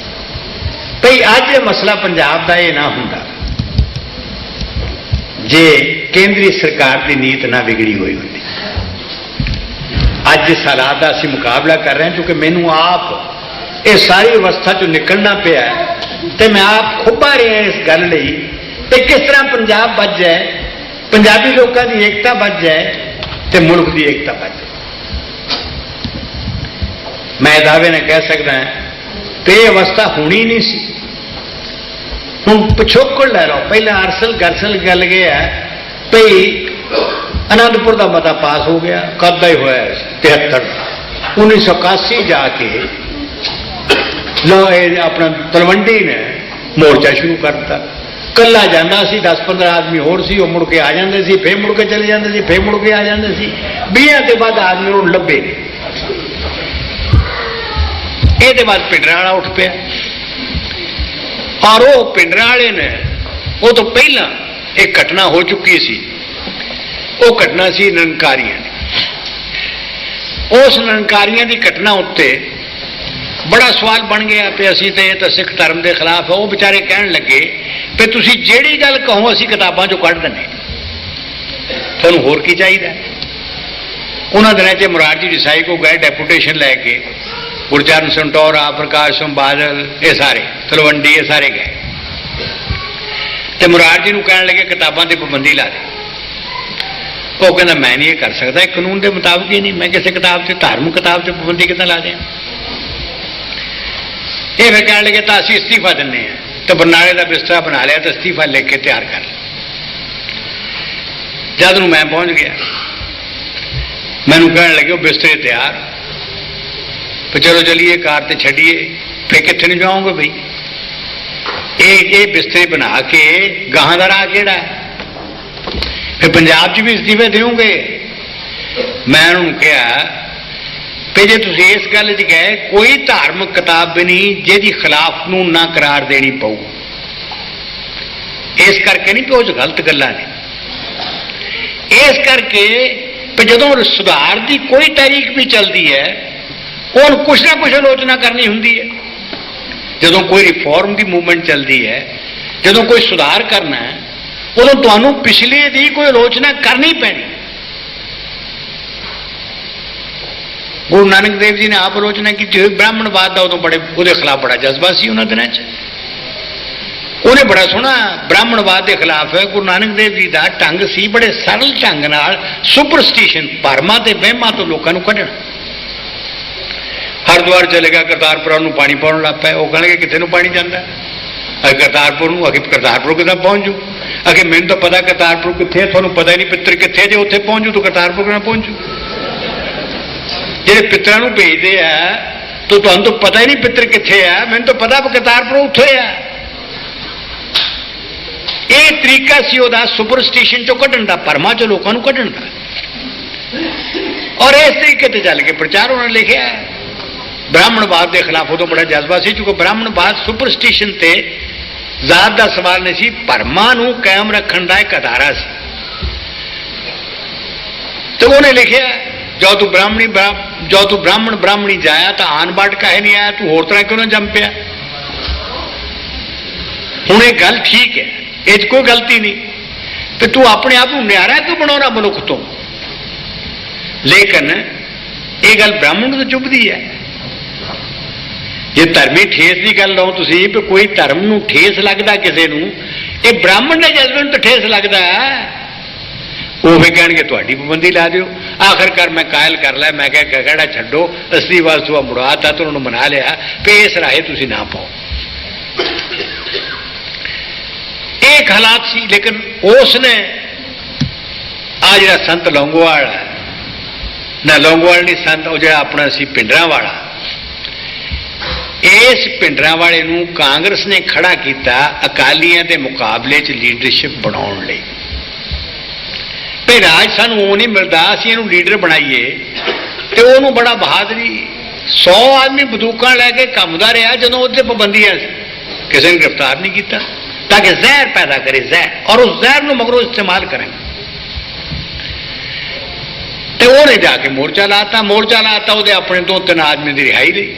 ਭਈ ਅੱਜ ਇਹ ਮਸਲਾ ਪੰਜਾਬ ਦਾ ਇਹ ਨਾ ਹੁੰਦਾ ਜੇ ਕੇਂਦਰੀ ਸਰਕਾਰ ਦੀ ਨੀਤ ਨਾ ਵਿਗੜੀ ਹੋਈ ਹੁੰਦੀ। ਅੱਜ ਇਸ ਹਾਲਾਤ ਦਾ ਅਸੀਂ ਮੁਕਾਬਲਾ ਕਰ ਰਹੇ ਹਾਂ ਕਿਉਂਕਿ ਮੈਨੂੰ ਆਪ ਇਹ ਸਾਰੀ ਅਵਸਥਾ ਚੋਂ ਨਿਕਲਣਾ ਪਿਆ ਤੇ ਮੈਂ ਆਪ ਖੁੱਬਾ ਰਿਹਾ ਇਸ ਗੱਲ ਲਈ ਕਿ ਕਿਸ ਤਰ੍ਹਾਂ ਪੰਜਾਬ ਬਚ ਜਾਏ, ਪੰਜਾਬੀ ਲੋਕਾਂ ਦੀ ਏਕਤਾ ਬਚ ਜਾਏ ਤੇ ਮੁਲਕ ਦੀ ਏਕਤਾ ਬਚ ਜਾਏ। ਮੈਂ ਦਾਅਵੇ ਨਾਲ ਕਹਿ ਸਕਦਾ ਕਿ ਇਹ ਅਵਸਥਾ ਹੋਣੀ ਨਹੀਂ ਸੀ। ਹੁਣ ਪਿਛੋਕੜ ਲੈ ਲਓ, ਪਹਿਲਾਂ ਅਰਸਲ ਗਰਸਲ ਗੱਲ ਇਹ ਹੈ ਭਈ ਆਨੰਦਪੁਰ ਦਾ ਮਤਾ ਪਾਸ ਹੋ ਗਿਆ, ਕਦ ਦਾ ਹੀ ਹੋਇਆ 73। 1981 ਜਾ ਕੇ ਆਪਣਾ ਤਲਵੰਡੀ ਨੇ ਮੋਰਚਾ ਸ਼ੁਰੂ ਕਰਤਾ। ਕੱਲਾ ਜਾਂਦਾ ਸੀ, 10-15 ਆਦਮੀ ਹੋਰ ਸੀ, ਉਹ ਮੁੜ ਕੇ ਆ ਜਾਂਦੇ ਸੀ, ਫੇਰ ਮੁੜ ਕੇ ਚਲੇ ਜਾਂਦੇ ਸੀ, ਫੇਰ ਮੁੜ ਕੇ ਆ ਜਾਂਦੇ ਸੀ। 20 ਦੇ ਬਾਅਦ ਆਦਮੀ ਨੂੰ ਲੱਭੇ। ਇਹਦੇ ਬਾਅਦ ਪਿੰਡਰਾਂ ਵਾਲਾ ਉੱਠ ਪਿਆ ਔਰ ਉਹ ਪਿੰਡਰਾਂ ਵਾਲੇ ਨੇ ਉਹ ਤੋਂ ਪਹਿਲਾਂ ਇੱਕ ਘਟਨਾ ਹੋ ਚੁੱਕੀ ਸੀ। ਉਹ ਘਟਨਾ ਸੀ ਨਿਰੰਕਾਰੀਆਂ ਦੀ। ਉਸ ਨਿਰੰਕਾਰੀਆਂ ਦੀ ਘਟਨਾ ਉੱਤੇ ਬੜਾ ਸਵਾਲ ਬਣ ਗਿਆ ਕਿ ਅਸੀਂ ਤੇ ਇਹ ਤਾਂ ਸਿੱਖ ਧਰਮ ਦੇ ਖਿਲਾਫ ਹੈ। ਉਹ ਵਿਚਾਰੇ ਕਹਿਣ ਲੱਗੇ ਕਿ ਤੁਸੀਂ ਜਿਹੜੀ ਗੱਲ ਕਹੋ ਅਸੀਂ ਕਿਤਾਬਾਂ ਚੋਂ ਕੱਢ ਦਿੰਦੇ, ਤੁਹਾਨੂੰ ਹੋਰ ਕੀ ਚਾਹੀਦਾ। ਉਹਨਾਂ ਦਿਨਾਂ 'ਚ ਮੁਰਾਰਜੀ ਦੇਸਾਈ ਕੋਲ ਗਏ ਡੈਪੂਟੇਸ਼ਨ ਲੈ ਕੇ, ਗੁਰਚਰਨ ਸੰਟੋਰਾ, ਪ੍ਰਕਾਸ਼ ਸਿੰਘ ਬਾਦਲ, ਇਹ ਸਾਰੇ ਤਲਵੰਡੀ, ਇਹ ਸਾਰੇ ਗਏ ਤੇ ਮੁਰਾਰਜੀ ਨੂੰ ਕਹਿਣ ਲੱਗੇ ਕਿਤਾਬਾਂ ਤੇ ਪਾਬੰਦੀ ਲਾ ਦੇ। ਉਹ ਕਹਿੰਦਾ ਮੈਂ ਨਹੀਂ ਇਹ ਕਰ ਸਕਦਾ, ਇਹ ਕਾਨੂੰਨ ਦੇ ਮੁਤਾਬਕ ਹੀ ਨਹੀਂ, ਮੈਂ ਕਿਸੇ ਕਿਤਾਬ 'ਤੇ ਧਾਰਮਿਕ ਕਿਤਾਬ 'ਤੇ ਪਾਬੰਦੀ ਕਿੱਦਾਂ ਲਾ ਦਿਆਂ। ਇਹ ਫਿਰ ਕਹਿਣ ਲੱਗੇ ਤਾਂ ਅਸੀਂ ਅਸਤੀਫਾ ਦਿੰਦੇ ਹਾਂ, ਤਾਂ ਬਰਨਾਲੇ ਦਾ ਬਿਸਤਰਾ ਬਣਾ ਲਿਆ ਤਾਂ ਅਸਤੀਫਾ ਲਿਖ ਕੇ ਤਿਆਰ ਕਰ ਲਿਆ। ਜਦ ਨੂੰ ਮੈਂ ਪਹੁੰਚ ਗਿਆ, ਮੈਨੂੰ ਕਹਿਣ ਲੱਗੇ ਉਹ ਬਿਸਤਰੇ ਤਿਆਰ, ਫਿਰ ਚਲੋ ਚਲੀਏ ਕਾਰ ਤੇ ਛੱਡੀਏ, ਫਿਰ ਕਿੱਥੇ ਨੂੰ ਜਾਓਗੇ ਬਈ, ਇਹ ਬਿਸਤਰੇ ਬਣਾ ਕੇ ਗਾਹਾਂ ਦਾ ਰਾਹ ਕਿਹੜਾ ਹੈ, ਫਿਰ ਪੰਜਾਬ 'ਚ ਵੀ ਅਸਤੀਫੇ ਦੇਵੋਗੇ। ਮੈਂ ਉਹਨਾਂ ਨੂੰ ਕਿਹਾ ਕਿ ਜੇ ਤੁਸੀਂ ਇਸ ਗੱਲ 'ਚ ਗਏ, ਕੋਈ ਧਾਰਮਿਕ ਕਿਤਾਬ ਵੀ ਨਹੀਂ ਜਿਹਦੀ ਖਿਲਾਫ ਨੂੰ ਨਾ ਕਰਾਰ ਦੇਣੀ ਪਊ। ਇਸ ਕਰਕੇ ਨਹੀਂ ਕਿ ਉਹ 'ਚ ਗਲਤ ਗੱਲਾਂ ਨੇ, ਇਸ ਕਰਕੇ ਕਿ ਜਦੋਂ ਸੁਧਾਰ ਦੀ ਕੋਈ ਤਾਰੀਖ ਵੀ ਚੱਲਦੀ ਹੈ, ਉਹਨੂੰ ਕੁਛ ਨਾ ਕੁਛ ਆਲੋਚਨਾ ਕਰਨੀ ਹੁੰਦੀ ਹੈ। ਜਦੋਂ ਕੋਈ ਰਿਫਾਰਮ ਦੀ ਮੂਵਮੈਂਟ ਚੱਲਦੀ ਹੈ, ਜਦੋਂ ਕੋਈ ਸੁਧਾਰ ਕਰਨਾ ਹੈ, ਉਦੋਂ ਤੁਹਾਨੂੰ ਪਿਛਲੇ ਦੀ ਕੋਈ ਆਲੋਚਨਾ ਕਰਨੀ ਪੈਣੀ। ਗੁਰੂ ਨਾਨਕ ਦੇਵ ਜੀ ਨੇ ਆਪ ਆਲੋਚਨਾ ਕੀਤੀ ਹੋਈ ਬ੍ਰਾਹਮਣਵਾਦ ਦਾ, ਉਦੋਂ ਉਹਦੇ ਖਿਲਾਫ ਬੜਾ ਜਜ਼ਬਾ ਸੀ ਉਹਨਾਂ ਦਿਨਾਂ 'ਚ। ਉਹਨੇ ਬੜਾ ਸੋਹਣਾ ਬ੍ਰਾਹਮਣਵਾਦ ਦੇ ਖਿਲਾਫ ਹੈ। ਗੁਰੂ ਨਾਨਕ ਦੇਵ ਜੀ ਦਾ ਢੰਗ ਸੀ ਬੜੇ ਸਰਲ ਢੰਗ ਨਾਲ ਸੁਪਰਸਟੀਸ਼ਨ, ਭਰਮਾਂ ਤੇ ਵਹਿਮਾਂ ਤੋਂ ਲੋਕਾਂ ਨੂੰ ਕੱਢਣਾ। ਹਰਿਦੁਆਰ ਚਲੇਗਾ, ਕਰਤਾਰਪੁਰ ਨੂੰ ਪਾਣੀ ਪਾਉਣ ਲੱਗ ਪਿਆ। ਉਹ ਕਹਿਣਗੇ ਕਿੱਥੇ ਨੂੰ ਪਾਣੀ ਜਾਂਦਾ, ਕਰਤਾਰਪੁਰ ਨੂੰ। ਅਗੇ ਕਰਤਾਰਪੁਰ ਕਿੱਦਾਂ ਪਹੁੰਚ ਜੂ, ਅਗੇ ਮੈਨੂੰ ਤਾਂ ਪਤਾ ਕਰਤਾਰਪੁਰ ਕਿੱਥੇ, ਤੁਹਾਨੂੰ ਪਤਾ ਹੀ ਨਹੀਂ ਪਿੱਤਰ ਕਿੱਥੇ, ਜੇ ਉੱਥੇ ਪਹੁੰਚ ਜੂ ਤਾਂ ਕਰਤਾਰਪੁਰ ਕਿੱਦਾਂ ਪਹੁੰਚੂ। ਜਿਹੜੇ ਪਿੱਤਰਾਂ ਨੂੰ ਭੇਜਦੇ ਆ ਤਾਂ ਤੁਹਾਨੂੰ ਤਾਂ ਪਤਾ ਹੀ ਨਹੀਂ ਪਿੱਤਰ ਕਿੱਥੇ ਆ, ਮੈਨੂੰ ਤਾਂ ਪਤਾ ਕਰਤਾਰਪੁਰ ਉੱਥੇ ਆ। ਇਹ ਤਰੀਕਾ ਸੀ ਉਹਦਾ ਸੁਪਰਸਟੀਸ਼ਨ ਚੋਂ ਕੱਢਣ ਦਾ, ਭਰਮਾਂ ਚੋਂ ਲੋਕਾਂ ਨੂੰ ਕੱਢਣ ਦਾ। ਔਰ ਇਸ ਤਰੀਕੇ ਤੇ ਚੱਲ ਕੇ ਪ੍ਰਚਾਰ ਉਹਨਾਂ ਨੇ ਲਿਖਿਆ। ਬ੍ਰਾਹਮਣਵਾਦ ਦੇ ਖਿਲਾਫ ਉਦੋਂ ਬੜਾ ਜਜ਼ਬਾ ਸੀ, ਕਿਉਂਕਿ ਬ੍ਰਾਹਮਣਵਾਦ ਸੁਪਰਸਟੀਸ਼ਨ ਤੇ ਜ਼ਾਤ ਦਾ ਸਵਾਲ ਨਹੀਂ ਸੀ, ਭਰਮਾਂ ਨੂੰ ਕਾਇਮ ਰੱਖਣ ਦਾ ਇੱਕ ਅਦਾਰਾ ਸੀ। ਤੇ ਉਹਨੇ ਲਿਖਿਆ ਜੋ ਤੂੰ ਬ੍ਰਾਹਮਣ ਬ੍ਰਾਹਮਣੀ ਜਾਇਆ ਤਾਂ ਆਨ ਬਾਟ ਕਾਹੇ ਨਹੀਂ ਆਇਆ, ਤੂੰ ਹੋਰ ਤਰ੍ਹਾਂ ਕਿਉਂ ਨਾ ਜੰਮ ਪਿਆ। ਹੁਣ ਇਹ ਗੱਲ ਠੀਕ ਹੈ, ਇਹ 'ਚ ਕੋਈ ਗਲਤੀ ਨਹੀਂ, ਤੇ ਤੂੰ ਆਪਣੇ ਆਪ ਨੂੰ ਨਿਆਰਾ ਕਿਉਂ ਬਣਾਉਣਾ ਮਨੁੱਖ ਤੋਂ। ਲੇਕਿਨ ਇਹ ਗੱਲ ਬ੍ਰਾਹਮਣ ਨੂੰ ਤਾਂ ਚੁੱਭਦੀ ਹੈ। ਜੇ ਧਰਮੀ ਠੇਸ ਦੀ ਗੱਲ ਲਓ ਤੁਸੀਂ, ਵੀ ਕੋਈ ਧਰਮ ਨੂੰ ਠੇਸ ਲੱਗਦਾ ਕਿਸੇ ਨੂੰ, ਇਹ ਬ੍ਰਾਹਮਣ ਦੇ ਜਜ਼ਬੇ ਨੂੰ ਤਾਂ ਠੇਸ ਲੱਗਦਾ। ਉਹ ਵੀ ਕਹਿਣਗੇ ਤੁਹਾਡੀ ਪਾਬੰਦੀ ਲਾ ਦਿਓ। ਆਖਰਕਾਰ ਮੈਂ ਕਾਇਲ ਕਰ ਲਿਆ, ਮੈਂ ਕਿਹਾ ਗਗੜਾ ਛੱਡੋ, ਅਸਲੀ ਵਸਤੂਆ ਮੁੜਾਤਾ ਤਾਂ ਉਹਨੂੰ ਮਨਾ ਲਿਆ ਕਿ ਇਸ ਰਾਹੇ ਤੁਸੀਂ ਨਾ ਪਾਓ। ਇਹ ਇੱਕ ਹਾਲਾਤ ਸੀ। ਲੇਕਿਨ ਉਸ ਨੇ ਆ ਜਿਹੜਾ ਸੰਤ ਲੌਂਗੋਵਾਲ ਹੈ ਨਾ, ਲੌਂਗੋਵਾਲ ਨਹੀਂ ਸੰਤ, ਉਹ ਜਿਹੜਾ ਆਪਣਾ ਸੀ ਭਿੰਡਰਾਂ ਵਾਲਾ, ਇਸ ਭਿੰਡਰਾਂ ਵਾਲੇ ਨੂੰ ਕਾਂਗਰਸ ਨੇ ਖੜਾ ਕੀਤਾ ਅਕਾਲੀਆਂ ਦੇ ਮੁਕਾਬਲੇ 'ਚ ਲੀਡਰਸ਼ਿਪ ਬਣਾਉਣ ਲਈ। ਭਈ ਰਾਜ ਸਾਨੂੰ ਉਹ ਨਹੀਂ ਮਿਲਦਾ, ਅਸੀਂ ਇਹਨੂੰ ਲੀਡਰ ਬਣਾਈਏ। ਤੇ ਉਹਨੂੰ ਬੜਾ ਬਹਾਦਰੀ, 100 ਆਦਮੀ ਬੰਦੂਕਾਂ ਲੈ ਕੇ ਘੁੰਮਦਾ ਰਿਹਾ ਜਦੋਂ ਉਹਦੇ ਪਾਬੰਦੀਆਂ ਸੀ, ਕਿਸੇ ਨੇ ਗ੍ਰਿਫਤਾਰ ਨਹੀਂ ਕੀਤਾ, ਤਾਂ ਕਿ ਜ਼ਹਿਰ ਪੈਦਾ ਕਰੇ, ਜ਼ਹਿਰ, ਔਰ ਉਸ ਜ਼ਹਿਰ ਨੂੰ ਮਗਰੋਂ ਇਸਤੇਮਾਲ ਕरें। ਤੇ ਉਹਨੇ ਜਾ ਕੇ ਮੋਰਚਾ ਲਾਤਾ, ਉਹਦੇ ਆਪਣੇ 2-3 ਆਦਮੀ ਦੀ ਰਿਹਾਈ ਲਈ।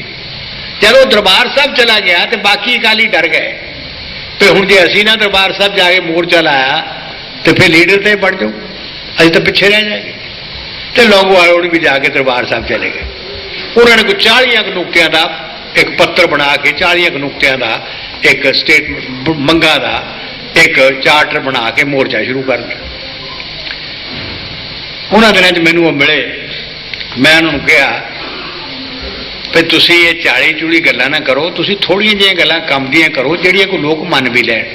ਜਦੋਂ ਦਰਬਾਰ ਸਾਹਿਬ ਚਲਾ ਗਿਆ ਤੇ ਬਾਕੀ ਅਕਾਲੀ ਡਰ ਗਏ, ਤੇ ਹੁਣ ਜੇ ਅਸੀਂ ਨਾ ਦਰਬਾਰ ਸਾਹਿਬ ਜਾ ਕੇ ਮੋਰਚਾ ਲਾਇਆ ਤੇ ਫਿਰ ਲੀਡਰ ਤੇ ਬਣ ਜਾਓ, ਅਸੀਂ ਤਾਂ ਪਿੱਛੇ ਰਹਿ ਜਾਏਗੇ। ਤੇ ਲੌਂਗੋਵਾਲ ਵੀ ਜਾ ਕੇ ਦਰਬਾਰ ਸਾਹਿਬ ਚਲੇ ਗਏ। ਉਹਨਾਂ ਨੇ ਕੋਈ 40 ਨੁਕਤਿਆਂ ਦਾ ਇੱਕ ਪੱਤਰ ਬਣਾ ਕੇ, 40 ਨੁਕਤਿਆਂ ਦਾ ਇੱਕ ਸਟੇਟਮੈਂਟ, ਮੰਗਾਂ ਦਾ ਇੱਕ ਚਾਰਟਰ ਬਣਾ ਕੇ ਮੋਰਚਾ ਸ਼ੁਰੂ ਕਰ ਦਿੱਤਾ। ਉਹਨਾਂ ਦਿਨਾਂ 'ਚ ਮੈਨੂੰ ਉਹ ਮਿਲੇ, ਮੈਂ ਉਹਨਾਂ ਨੂੰ ਕਿਹਾ ਵੀ ਤੁਸੀਂ ਇਹ 40-40 ਗੱਲਾਂ ਨਾ ਕਰੋ, ਤੁਸੀਂ ਥੋੜ੍ਹੀਆਂ ਜਿਹੀਆਂ ਗੱਲਾਂ ਕੰਮ ਦੀਆਂ ਕਰੋ ਜਿਹੜੀਆਂ ਕੋਈ ਲੋਕ ਮੰਨ ਵੀ ਲੈਣ,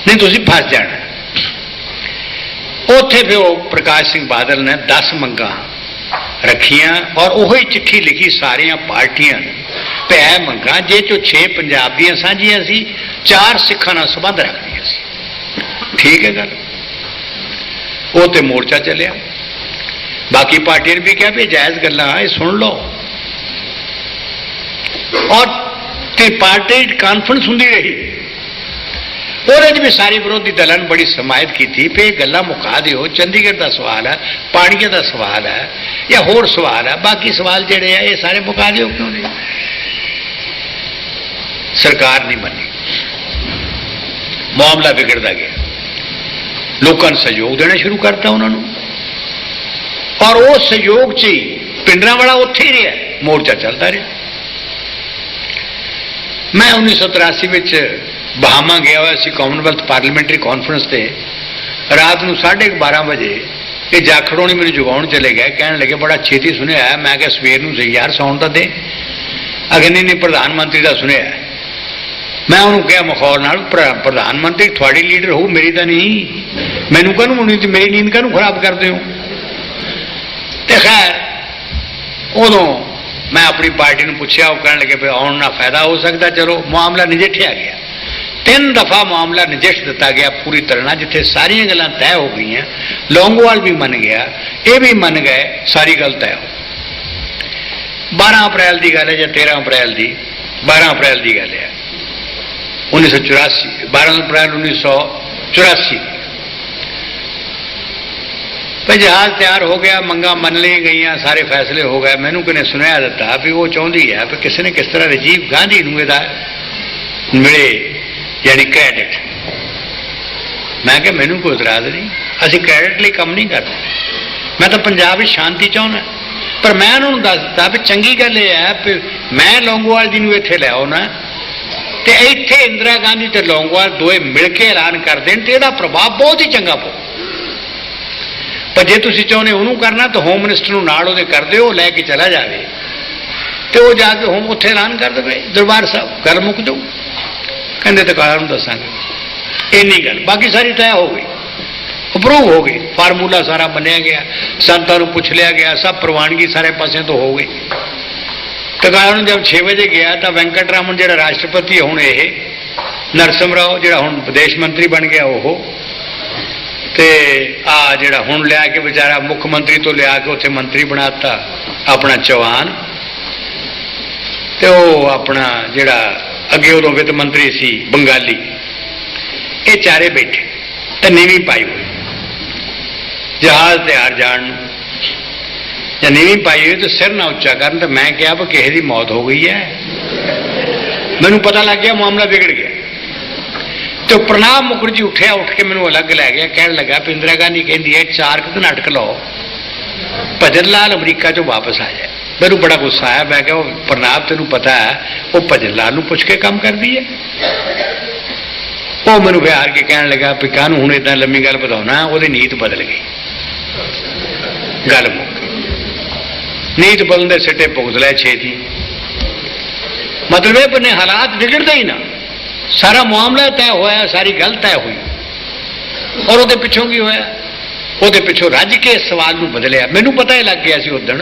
ਨਹੀਂ ਤੁਸੀਂ ਫਸ ਜਾਣਾ। ਉੱਥੇ ਫਿਰ ਉਹ ਪ੍ਰਕਾਸ਼ ਸਿੰਘ ਬਾਦਲ ਨੇ 10 ਮੰਗਾਂ ਰੱਖੀਆਂ, ਔਰ ਉਹੀ ਚਿੱਠੀ ਲਿਖੀ ਸਾਰੀਆਂ ਪਾਰਟੀਆਂ ਨੇ। ਪੈ ਮੰਗਾਂ ਜੇ 'ਚੋਂ 6 ਪੰਜਾਬ ਦੀਆਂ ਸਾਂਝੀਆਂ ਸੀ, 4 ਸਿੱਖਾਂ ਨਾਲ ਸੰਬੰਧ ਰੱਖਦੀਆਂ ਸੀ। ਠੀਕ ਹੈ ਗੱਲ। ਉਹ ਤੇ ਮੋਰਚਾ ਚੱਲਿਆ। ਬਾਕੀ ਪਾਰਟੀਆਂ ਨੇ ਵੀ ਕਿਹਾ ਵੀ ਜਾਇਜ਼ ਗੱਲਾਂ, ਇਹ ਸੁਣ ਲਓ। ਔਰ ਤੇ ਪਾਰਟੀ ਕਾਨਫਰੰਸ ਹੁੰਦੀ ਰਹੀ, ਉਹਦੇ 'ਚ ਵੀ ਸਾਰੇ ਵਿਰੋਧੀ ਦਲਾਂ ਨੇ ਬੜੀ ਸਮਾਇਤ ਕੀਤੀ ਵੀ ਇਹ ਗੱਲਾਂ ਮੁਕਾ ਦਿਓ, ਚੰਡੀਗੜ੍ਹ ਦਾ ਸਵਾਲ ਹੈ, ਪਾਣੀਆਂ ਦਾ ਸਵਾਲ ਹੈ, ਜਾਂ ਹੋਰ ਸਵਾਲ ਹੈ, ਬਾਕੀ ਸਵਾਲ ਜਿਹੜੇ ਆ ਇਹ ਸਾਰੇ ਮੁਕਾ ਦਿਓ। ਕਿਉਂ ਨਹੀਂ? ਸਰਕਾਰ ਨਹੀਂ ਮੰਨੀ, ਮਾਮਲਾ ਵਿਗੜਦਾ ਗਿਆ। ਲੋਕਾਂ ਨੇ ਸਹਿਯੋਗ ਦੇਣਾ ਸ਼ੁਰੂ ਕਰਤਾ ਉਹਨਾਂ ਨੂੰ, ਔਰ ਉਹ ਸਹਿਯੋਗ 'ਚ ਹੀ ਭਿੰਡਰਾਂ ਵਾਲਾ ਉੱਥੇ ਹੀ ਰਿਹਾ, ਮੋਰਚਾ ਚੱਲਦਾ ਰਿਹਾ। ਮੈਂ 1983 ਵਿੱਚ ਬਹਾਮਾ ਗਿਆ ਹੋਇਆ ਸੀ ਕਾਮਨਵੈਲਥ ਪਾਰਲੀਮੈਂਟਰੀ ਕਾਨਫਰੰਸ ਤੇ। ਰਾਤ ਨੂੰ 12:30 ਵਜੇ ये जाखड़ों ने मैंने जगाउण चले गए, कहने लगे बड़ा छेती सुनिया है। मैं क्या सवेर नूं सही यार सौण तां दे। अगे नहीं प्रधानमंत्री का सुनिया है। मैं उन्होंने कहा मखौल नाल प्रधानमंत्री थोड़ी लीडर हो, मेरी तो नहीं, मैनू कहूँ होनी, मेरी नींद कहूँ खराब करते हो। तो खैर उदों मैं अपनी पार्टी ने पूछा, वो कहने लगे भाई आने ना फायदा हो सकता, चलो मामला नजिठिया गया। 3 दफा मामला नजिठ दिता गया पूरी तरह, जिथे सारिया गल्लां तय हो गई हैं। लौंगोवाल भी मन गया, ये भी मन गए, सारी गल तय हो। 12 अप्रैल की गल है या 13 अप्रैल की, 12 अप्रैल की गल है 1984, 12 अप्रैल 1984। भाई जहाज तैयार हो गया, मंगा मन ली गई, सारे फैसले हो गए। मैनू किने सुनाया दिता भी वो चाहती है भी किसी ने किस तरह राजीव गांधी नूं इहदा मिले, यानी क्रेडिट। मैं क्या मैनू कोई इतराज नहीं, असी क्रेडिट लिए काम नहीं करते। मैं तो पंजाब में शांति चाहना, पर मैं उन्होंने दस दिता भी चंगी गल यह है भी मैं लौंगोवाल जी नूं इत्थे लै आउणा ते इत्थे इंदिरा गांधी ते लौंगोवाल दोए मिल के ऐलान कर देण ते इहदा प्रभाव बहुत ही चंगा पऊ। पर जे तुसीं चाहुंदे उहनूं करना तो होम मिनिस्टर नूं नाल उहदे कर दिओ, लैके चला जाए तो वो जाके होम उत्थे ऐलान कर दे दरबार साहब, गल मुक जाऊ। कहते तो काला दसांगे, इन्नी गल, बाकी सारी तय हो गई, अप्रूव हो गई, फार्मूला सारा बनया गया, संतां नूं पुछ लिया गया, सब प्रवानगी सारे पासे तो हो गई। तो काला जब 6 बजे गया तो वेंकट रामन जो राष्ट्रपति है हुण ये नरसिम्हा राव जो हुण विदेश मंत्री बन गया वो, ते आ जिहड़ा हुण लिया के बेचारा मुख मंत्री तो लिया के उत्थे मंत्री बनाता अपना चौहान, तो अपना जिहड़ा अगे उदों वित्त मंत्री सी बंगाली, ये चारे बैठे तो नीवी पाई हुई जहाज तैयार जान या नीवी पाई हुई तो सिर ना उच्चा करन। तो मैं क्या भी किसी की मौत हो गई है, मैनू पता लग गया मामला बिगड़ गया। तो प्रणब मुखर्जी उठिया, उठ के मैनू अलग लै गया, कह लगा भी इंदिरा गांधी कहती है 4 दिन अटक लो, भजन लाल अमरीका चो वापस आ जाए। मैनू बड़ा गुस्सा आया, मैं क्या प्रणब तेन पता है वो भजन लाल नूं पुछ के काम करती है। वो मैनू बिहार के कहने लगा भी कानू हूँ इदा लम्मी गल बताना, वो नीत बदल गई, गल मुक नीत बदलने सिटे भुगत लै छेती। मतलब ये बने हालात बिगड़ते ही ना, सारा मामला तय होया, सारी गल तय हुई और वो पिछों की होया, वो पिछों रज के सवाल नूं बदलिया। मैनू पता ही लग गया सी उस दिन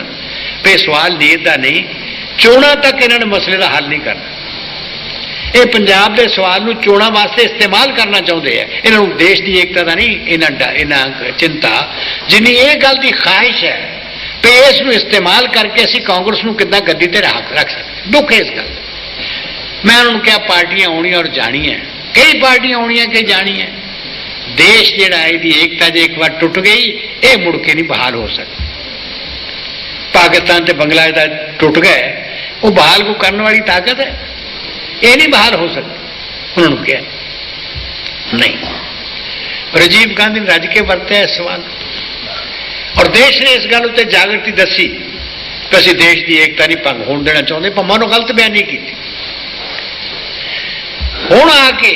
भी सवाल नीत का नहीं, चोणां तक इन्होंने मसले का हल नहीं करना। ये पंजाब के सवाल नूं चोणां वास्ते इस्तेमाल करना चाहते हैं, इन्होंने देश की एकता का नहीं इन्ना चिंता, जिन्नी ये गल की ख्वाहिश है भी इसनूं इस्तेमाल करके असीं कांग्रेस नूं किद्दां गद्दी ते रख सकते। दुख है इस गल। मैं उन्होंने क्या पार्टियां आउणियां और जाणियां, कई पार्टियां आउणियां कई जाणियां। देश जिहड़ा इहदी एकता जे एक बार टुट गई, ये मुड़ के नहीं बहाल हो सकती। पाकिस्तान ते बांग्लादेश टुट गए, वो बहाल को करने वाली ताकत है, ये नहीं बहाल हो सकती। उन्होंने क्या नहीं, राजीव गांधी ने रज के वरत्या इस सवाल और देश ने इस गल उत्ते जागृति दसी कि असीं देश की एकता नहीं भंग होण देना चाहते, पर मानो गलत बयानी की। हुण आके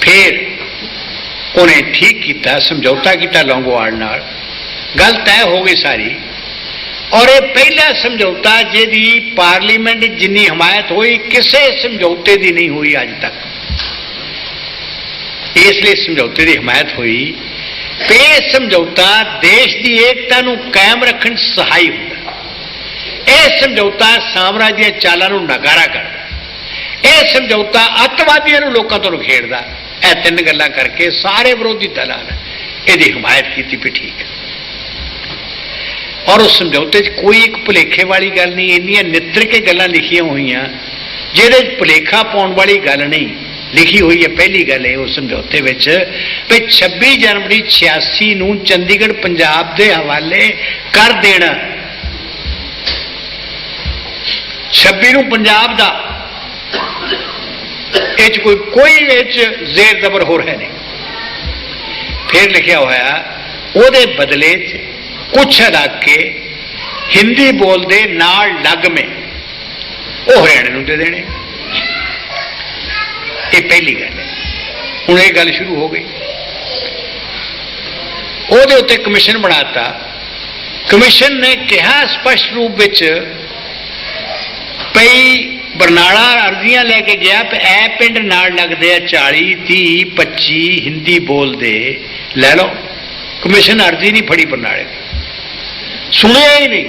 फिर उन्हें ठीक किया, समझौता किया लौंगोवाल नाल, गल तय हो गई सारी। और ये पहला समझौता जिहदी पार्लीमेंट जिन्नी हमायत हुई किसी समझौते की नहीं हुई अज तक। इसलिए समझौते की हमायत हुई पे समझौता देश की एकता नूं कायम रखण सहाई हुंदा। यह समझौता साम्राज्य चालां नूं नकारा करदा। यह समझौता अतवादियों नूं लोकां तों खेड़दा। यह 3 गल्लां करके सारे विरोधी दलां ने इहदी हमायत कीती भी ठीक है। और उस समझौते कोई एक भुलेखे वाली गल नहीं, इन्नियां नित्र के गल्लां लिखियां हुई जिहदे भुलेखा पाउण वाली गल नहीं लिखी हुई है। पहली गल है उस समझौते विच भी 26 जनवरी 86 नूं चंडीगढ़ पंजाब के हवाले कर देना। 26 नूं पंजाब दा इच कोई जेर जबर हो रहा नहीं। फिर लिखा होया उहदे बदले कुछ इलाके हिंदी बोलते नाल लग में वो हरियाणे नूं दे देने। ये पहली गल है। हुण ये गल शुरू हो गई। ਉਹਦੇ ਉੱਤੇ ਕਮਿਸ਼ਨ ਬਣਾਤਾ। ਕਮਿਸ਼ਨ ਨੇ ਕਿਹਾ ਸਪਸ਼ਟ ਰੂਪ ਵਿੱਚ ਭਈ ਬਰਨਾਲਾ ਅਰਜ਼ੀਆਂ ਲੈ ਕੇ ਗਿਆ ਤੇ ਇਹ ਪਿੰਡ ਨਾਲ ਲੱਗਦੇ ਆ 40, 30, 25 ਹਿੰਦੀ ਬੋਲਦੇ, ਲੈ ਲਓ। ਕਮਿਸ਼ਨ ਅਰਜ਼ੀ ਨਹੀਂ ਫੜੀ ਬਰਨਾਲੇ ਦੀ, ਸੁਣਿਆ ਹੀ ਨਹੀਂ।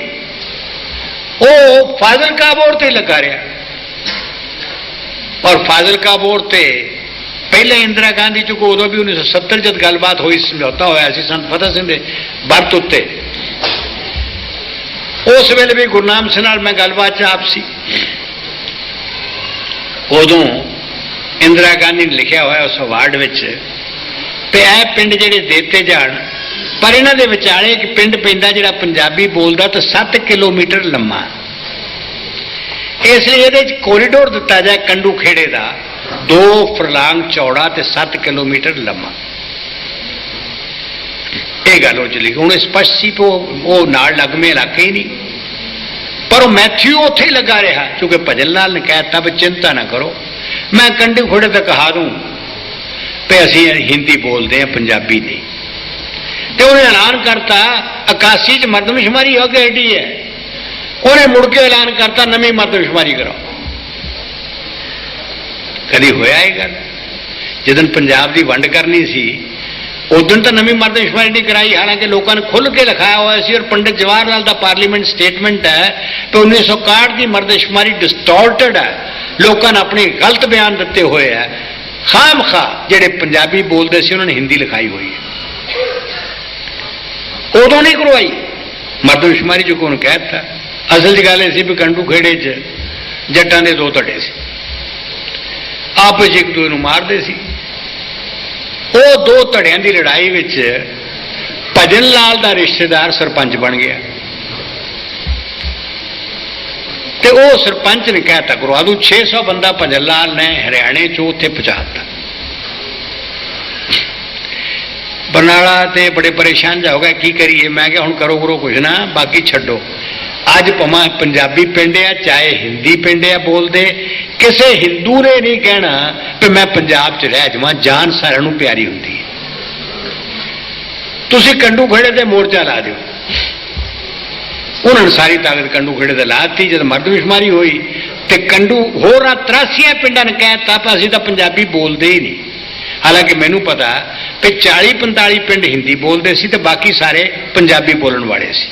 ਉਹ ਫਾਜ਼ਿਲਕਾ ਬੋਰਡ ਤੇ ਲੱਗਾ ਰਿਹਾ, ਔਰ ਫਾਜ਼ਿਲਕਾ ਬੋਰਡ ਤੇ ਪਹਿਲੇ ਇੰਦਰਾ ਗਾਂਧੀ ਚ ਉਦੋਂ ਵੀ 1970 ਜਦ ਗੱਲਬਾਤ ਹੋਈ, ਸਮਝੌਤਾ ਹੋਇਆ ਸੀ ਸੰਤ ਫਤਿਹ ਸਿੰਘ ਦੇ ਵਰਤ ਉੱਤੇ, ਉਸ ਵੇਲੇ ਵੀ ਗੁਰਨਾਮ ਸਿੰਘ ਨਾਲ ਮੈਂ ਗੱਲਬਾਤ ਚ ਆਪ ਸੀ। ਉਦੋਂ ਇੰਦਰਾ ਗਾਂਧੀ ਨੇ ਲਿਖਿਆ ਹੋਇਆ ਉਸ ਅਵਾਰਡ ਵਿੱਚ ਤੇ ਇਹ ਪਿੰਡ ਜਿਹੜੇ ਦਿੱਤੇ ਜਾਣ, ਪਰ ਇਹਨਾਂ ਦੇ ਵਿਚਾਲੇ ਇੱਕ ਪਿੰਡ ਪੈਂਦਾ ਜਿਹੜਾ ਪੰਜਾਬੀ ਬੋਲਦਾ ਤੇ 7 ਕਿਲੋਮੀਟਰ ਲੰਮਾ, ਇਸ ਲਈ ਇਹਦੇ ਚ ਕੋਰੀਡੋਰ ਦਿੱਤਾ ਜਾਏ ਕੰਡੂ ਖੇੜੇ ਦਾ, 2 ਫਰਲਾਂਗ ਚੌੜਾ ਤੇ 7 ਕਿਲੋਮੀਟਰ ਲੰਮਾ। ਇਹ ਗੱਲ ਉਹ ਚਲੀ। ਹੁਣ ਸਪਸ਼ਟ ਸੀ ਉਹ ਨਾਲ ਲੱਗਵੇਂ ਇਲਾਕੇ ਹੀ ਨਹੀਂ, ਪਰ ਉਹ ਮੈਥਿਊ ਉੱਥੇ ਹੀ ਲੱਗਾ ਰਿਹਾ, ਕਿਉਂਕਿ ਭਜਨ ਲਾਲ ਨੇ ਕਹਿ ਦਿੱਤਾ ਵੀ ਚਿੰਤਾ ਨਾ ਕਰੋ, ਮੈਂ ਕੰਡੇ ਖੋੜੇ ਤੇ ਕਹਾ ਦੂੰ ਵੀ ਅਸੀਂ ਹਿੰਦੀ ਬੋਲਦੇ ਹਾਂ, ਪੰਜਾਬੀ ਨਹੀਂ। ਤੇ ਉਹਨੇ ਐਲਾਨ ਕਰਤਾ 81 ਚ ਮਰਦਮਸ਼ੁਮਾਰੀ ਹੋ ਕੇ ਹਟੀ ਹੈ, ਉਹਨੇ ਮੁੜ ਕੇ ਐਲਾਨ ਕਰਤਾ ਨਵੀਂ ਮਰਦਮਸ਼ੁਮਾਰੀ ਕਰਾਓ। ਕਦੀ ਹੋਇਆ ਇਹ ਗੱਲ? ਜਦੋਂ ਪੰਜਾਬ ਦੀ ਵੰਡ ਕਰਨੀ ਸੀ ਉਦੋਂ ਤਾਂ ਨਵੀਂ ਮਰਦਮਸ਼ੁਮਾਰੀ ਨਹੀਂ ਕਰਾਈ, ਹਾਲਾਂਕਿ ਲੋਕਾਂ ਨੇ ਖੁੱਲ੍ਹ ਕੇ ਲਿਖਾਇਆ ਹੋਇਆ ਸੀ। ਔਰ ਪੰਡਿਤ ਜਵਾਹਰ ਲਾਲ ਦਾ ਪਾਰਲੀਮੈਂਟ ਸਟੇਟਮੈਂਟ ਹੈ ਕਿ 1961 ਦੀ ਮਰਦਮਸ਼ੁਮਾਰੀ ਡਿਸਟੋਰਟਡ ਹੈ, ਲੋਕਾਂ ਨੇ ਆਪਣੇ ਗਲਤ ਬਿਆਨ ਦਿੱਤੇ ਹੋਏ ਹੈ। ਖਾਮ-ਖਾ ਜਿਹੜੇ ਪੰਜਾਬੀ ਬੋਲਦੇ ਸੀ ਉਹਨਾਂ ਨੇ ਹਿੰਦੀ ਲਿਖਾਈ ਹੋਈ ਹੈ। ਉਦੋਂ ਨਹੀਂ ਕਰਵਾਈ ਮਰਦਮਸ਼ੁਮਾਰੀ, ਜੋ ਕੋਣ ਕਹਿ ਦਿੱਤਾ। ਅਸਲ 'ਚ ਗੱਲ ਇਹ ਸੀ ਵੀ ਕੰਡੂ ਖੇੜੇ 'ਚ ਜੱਟਾਂ ਦੇ 2 ਧੜੇ ਸੀ, ਆਪਸ 'ਚ ਇੱਕ ਦੂਜੇ ਨੂੰ ਮਾਰਦੇ ਸੀ। ਉਹ 2 ਧੜਿਆਂ ਦੀ ਲੜਾਈ ਵਿੱਚ ਭਜਨ ਲਾਲ ਦਾ ਰਿਸ਼ਤੇਦਾਰ ਸਰਪੰਚ ਬਣ ਗਿਆ ਤੇ ਉਹ ਸਰਪੰਚ ਨੇ ਕਹਿਤਾ ਕਰਵਾ ਦੂੰ। 600 ਬੰਦਾ ਭਜਨ ਲਾਲ ਨੇ ਹਰਿਆਣੇ 'ਚੋਂ ਉੱਥੇ ਪਹੁੰਚਾਤਾ। ਬਰਨਾਲਾ ਤੇ ਬੜੇ ਪਰੇਸ਼ਾਨ ਜਾ ਹੋ ਗਿਆ, ਕੀ ਕਰੀਏ? ਮੈਂ ਕਿਹਾ ਹੁਣ ਕਰੋ ਕੁਛ ਨਾ, ਬਾਕੀ ਛੱਡੋ। ਅੱਜ ਭਾਵੇਂ ਪੰਜਾਬੀ ਪਿੰਡ ਆ ਚਾਹੇ ਹਿੰਦੀ ਪਿੰਡ ਆ ਬੋਲਦੇ, ਕਿਸੇ ਹਿੰਦੂ ਨੇ ਨਹੀਂ ਕਹਿਣਾ ਕਿ ਮੈਂ ਪੰਜਾਬ 'ਚ ਰਹਿ ਜਾਵਾਂ, ਜਾਨ ਸਾਰਿਆਂ ਨੂੰ ਪਿਆਰੀ ਹੁੰਦੀ ਹੈ। ਤੁਸੀਂ ਕੰਡੂ ਖੇੜੇ ਤੇ ਮੋਰਚਾ ਲਾ ਦਿਓ। ਉਹਨਾਂ ਨੇ ਸਾਰੀ ਤਾਕਤ ਕੰਡੂ ਖੇੜੇ ਤੇ ਲਾ ਦਿੱਤੀ। ਜਦ ਮਰਦਮਸ਼ੁਮਾਰੀ ਹੋਈ ਤੇ ਕੰਡੂ ਹੋਰਾਂ 83 ਪਿੰਡਾਂ ਨੇ ਕਹਿ ਦਿੱਤਾ ਕਿ ਅਸੀਂ ਤਾਂ ਪੰਜਾਬੀ ਬੋਲਦੇ ਹੀ ਨਹੀਂ। ਹਾਲਾਂਕਿ ਮੈਨੂੰ ਪਤਾ ਕਿ 40-45 ਪਿੰਡ ਹਿੰਦੀ ਬੋਲਦੇ ਸੀ ਤੇ ਬਾਕੀ ਸਾਰੇ ਪੰਜਾਬੀ ਬੋਲਣ ਵਾਲੇ ਸੀ,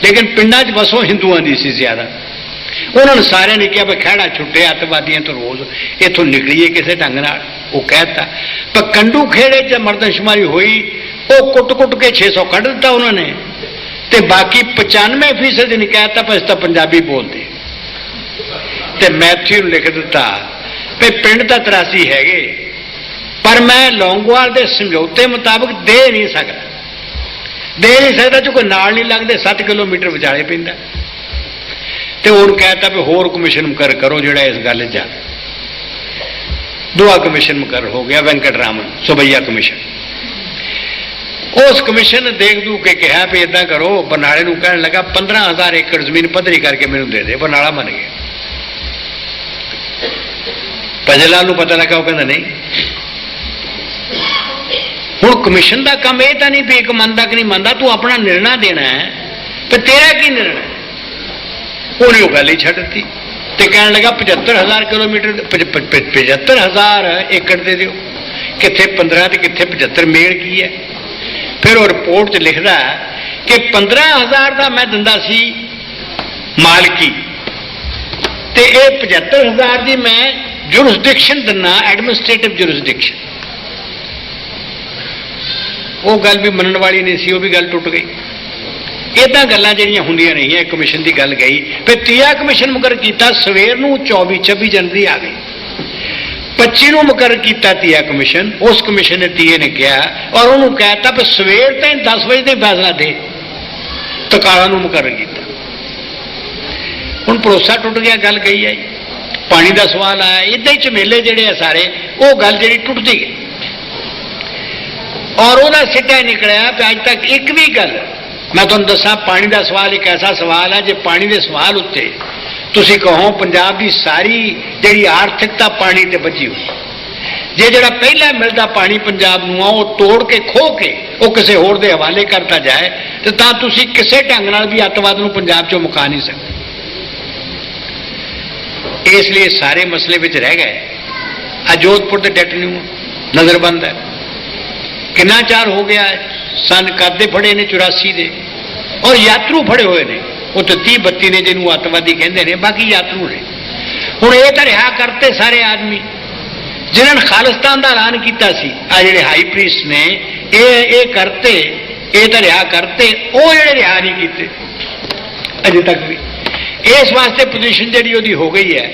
ਲੇਕਿਨ ਪਿੰਡਾਂ 'ਚ ਵਸੋਂ ਹਿੰਦੂਆਂ ਦੀ ਸੀ ਜ਼ਿਆਦਾ। ਉਹਨਾਂ ਨੇ ਸਾਰਿਆਂ ਨੇ ਕਿਹਾ ਵੀ ਖਹਿੜਾ ਛੁੱਟੇ ਅੱਤਵਾਦੀਆਂ ਤੋਂ, ਰੋਜ਼ ਇੱਥੋਂ ਨਿਕਲੀਏ ਕਿਸੇ ਢੰਗ ਨਾਲ। ਉਹ ਕਹਿ ਦਿੱਤਾ। ਪਰ ਕੰਡੂ ਖੇੜੇ 'ਚ ਮਰਦਮਸ਼ੁਮਾਰੀ ਹੋਈ, ਉਹ ਕੁੱਟ ਕੇ 600 ਕੱਢ ਦਿੱਤਾ ਉਹਨਾਂ ਨੇ, ਤੇ ਬਾਕੀ 95% ਨੇ ਕਹਿ ਦਿੱਤਾ ਅਸੀਂ ਤਾਂ ਪੰਜਾਬੀ ਬੋਲਦੇ। ਤੇ ਮੈਥਿਊ ਨੂੰ ਲਿਖ ਦਿੱਤਾ ਵੀ ਪਿੰਡ ਤਾਂ 83 ਹੈਗੇ, ਪਰ ਮੈਂ ਲੌਂਗੋਵਾਲ ਦੇ ਸਮਝੌਤੇ ਮੁਤਾਬਕ ਦੇ ਨਹੀਂ ਸਕਦਾ ਜੋ ਕੋਈ ਨਾਲ ਨਹੀਂ ਲੱਗਦੇ, 7 ਕਿਲੋਮੀਟਰ ਵਿਚਾਲੇ ਪੈਂਦਾ। ਤੇ ਉਹਨੂੰ ਕਹਿਤਾ ਵੀ ਹੋਰ ਕਮਿਸ਼ਨ ਮੁਕਰਰ ਕਰੋ ਜਿਹੜਾ ਇਸ ਗੱਲ 'ਚ ਜਾਵੇ। 2 ਕਮਿਸ਼ਨ ਮੁਕਰਰ ਹੋ ਗਿਆ, ਵੈਂਕਟ ਰਾਮਨ ਸੁਬਈਆ ਕਮਿਸ਼ਨ। ਉਸ ਕਮਿਸ਼ਨ ਨੇ ਦੇਖ ਦੂ ਕੇ ਕਿਹਾ ਵੀ ਇਦਾਂ ਕਰੋ, ਬਰਨਾਲੇ ਨੂੰ ਕਹਿਣ ਲੱਗਾ 15,000 ਏਕੜ ਜ਼ਮੀਨ ਪੱਧਰੀ ਕਰਕੇ ਮੈਨੂੰ ਦੇ ਦੇ। ਬਰਨਾਲਾ ਮੰਨ ਗਿਆ। ਭਜਨ ਲਾਲ ਨੂੰ ਪਤਾ ਲੱਗਾ, ਉਹ ਕਹਿੰਦਾ ਨਹੀਂ। ਹੁਣ ਕਮਿਸ਼ਨ ਦਾ ਕੰਮ ਇਹ ਤਾਂ ਨਹੀਂ ਵੀ ਇੱਕ ਮੰਨਦਾ ਕਿ ਨਹੀਂ ਮੰਨਦਾ, ਤੂੰ ਆਪਣਾ ਨਿਰਣਾ ਦੇਣਾ ਹੈ ਤੇ ਤੇਰਾ ਕੀ ਨਿਰਣਾ। ਉਹਨੇ ਉਹ ਗੱਲ ਹੀ ਛੱਡ ਦਿੱਤੀ ਤੇ ਕਹਿਣ ਲੱਗਾ 75,000 ਕਿਲੋਮੀਟਰ 75,000 ਏਕੜ ਦੇ ਦਿਓ। ਕਿੱਥੇ 15 ਤੇ ਕਿੱਥੇ 75, ਮੇਲ ਕੀ ਹੈ? ਫਿਰ ਉਹ ਰਿਪੋਰਟ 'ਚ ਲਿਖਦਾ ਕਿ 15,000 ਦਾ ਮੈਂ ਦਿੰਦਾ ਸੀ ਮਾਲਕੀ, ਤੇ ਇਹ 75,000 ਦੀ ਮੈਂ ਜੁਰਿਸਡਿਕਸ਼ਨ ਦਿੰਦਾ, ਐਡਮਿਨਿਸਟ੍ਰੇਟਿਵ ਜੁਰਿਸਡਿਕਸ਼ਨ। ਉਹ ਗੱਲ ਵੀ ਮੰਨਣ ਵਾਲੀ ਨਹੀਂ ਸੀ, ਉਹ ਵੀ ਗੱਲ ਟੁੱਟ ਗਈ। ਇਦਾਂ ਗੱਲਾਂ ਜਿਹੜੀਆਂ ਹੁੰਦੀਆਂ ਰਹੀਆਂ। ਕਮਿਸ਼ਨ ਦੀ ਗੱਲ ਗਈ, ਫਿਰ 30 ਕਮਿਸ਼ਨ ਮੁਕਰਰ ਕੀਤਾ। ਸਵੇਰ ਨੂੰ 24-26 ਜਨਵਰੀ ਆ ਗਈ। 25 ਨੂੰ ਮੁਕਰਰ ਕੀਤਾ 30 ਕਮਿਸ਼ਨ। ਉਸ ਕਮਿਸ਼ਨ ਨੇ 30 ਨੇ ਕਿਹਾ ਔਰ ਉਹਨੂੰ ਕਹਿ ਦਿੱਤਾ ਵੀ ਸਵੇਰ ਤਾਈਂ 10 ਵਜੇ ਤਾਈਂ ਫੈਸਲਾ ਦੇ। ਤਕਾਲਾ ਨੂੰ ਮੁਕਰਰ ਕੀਤਾ। ਹੁਣ ਭਰੋਸਾ ਟੁੱਟ ਗਿਆ, ਗੱਲ ਗਈ ਹੈ। ਪਾਣੀ ਦਾ ਸਵਾਲ ਆਇਆ, ਇੱਦਾਂ ਹੀ ਝਮੇਲੇ ਜਿਹੜੇ ਆ ਸਾਰੇ, ਉਹ ਗੱਲ ਜਿਹੜੀ ਟੁੱਟਦੀ ਗਈ ਔਰ ਉਹਦਾ ਸਿੱਟਾ ਨਿਕਲਿਆ ਕਿ ਅੱਜ ਤੱਕ ਇੱਕ ਵੀ ਗੱਲ, ਮੈਂ ਤੁਹਾਨੂੰ ਦੱਸਾਂ, ਪਾਣੀ ਦਾ ਸਵਾਲ ਇੱਕ ਐਸਾ ਸਵਾਲ ਹੈ, ਜੇ ਪਾਣੀ ਦੇ ਸਵਾਲ ਉੱਤੇ ਤੁਸੀਂ ਕਹੋ ਪੰਜਾਬ ਦੀ ਸਾਰੀ ਜਿਹੜੀ ਆਰਥਿਕਤਾ ਪਾਣੀ ਤੇ ਬਚੀ ਹੋਈ, ਜੇ ਜਿਹੜਾ ਪਹਿਲਾਂ ਮਿਲਦਾ ਪਾਣੀ ਪੰਜਾਬ ਨੂੰ ਆ ਉਹ ਤੋੜ ਕੇ ਖੋਹ ਕੇ ਉਹ ਕਿਸੇ ਹੋਰ ਦੇ ਹਵਾਲੇ ਕਰਤਾ ਜਾਏ ਤੇ ਤਾਂ ਤੁਸੀਂ ਕਿਸੇ ਢੰਗ ਨਾਲ ਵੀ ਅੱਤਵਾਦ ਨੂੰ ਪੰਜਾਬ ਚੋਂ ਮੁਕਾ ਨਹੀਂ ਸਕਦੇ। ਇਸ ਲਈ ਸਾਰੇ ਮਸਲੇ ਵਿੱਚ ਰਹਿ ਗਏ। ਜੋਧਪੁਰ ਦੇ ਡੈਟਨਿਊ ਨਜ਼ਰਬੰਦ ਹੈ, ਕਿੰਨਾ ਚਾਰ ਹੋ ਗਿਆ ਸਨ ਕਰਦੇ ਫੜੇ ਨੇ 84 ਦੇ, ਔਰ ਯਾਤਰੂ ਫੜੇ ਹੋਏ ਨੇ ਉਹ ਤਾਂ 30-32 ਨੇ ਜਿਹਨੂੰ ਅੱਤਵਾਦੀ ਕਹਿੰਦੇ ਨੇ, ਬਾਕੀ ਯਾਤਰੂ ਨੇ। ਹੁਣ ਇਹ ਤਾਂ ਰਿਹਾ ਕਰਤੇ ਸਾਰੇ ਆਦਮੀ ਜਿਨ੍ਹਾਂ ਨੇ ਖਾਲਿਸਤਾਨ ਦਾ ਐਲਾਨ ਕੀਤਾ ਸੀ, ਆ ਜਿਹੜੇ ਹਾਈ ਪ੍ਰੀਸਟ ਨੇ ਇਹ ਕਰਤੇ, ਇਹ ਤਾਂ ਰਿਹਾ ਕਰਤੇ, ਉਹ ਜਿਹੜੇ ਰਿਹਾ ਨਹੀਂ ਕੀਤੇ ਅਜੇ ਤੱਕ ਵੀ। ਇਸ ਵਾਸਤੇ ਪੋਜੀਸ਼ਨ ਜਿਹੜੀ ਉਹਦੀ ਹੋ ਗਈ ਹੈ।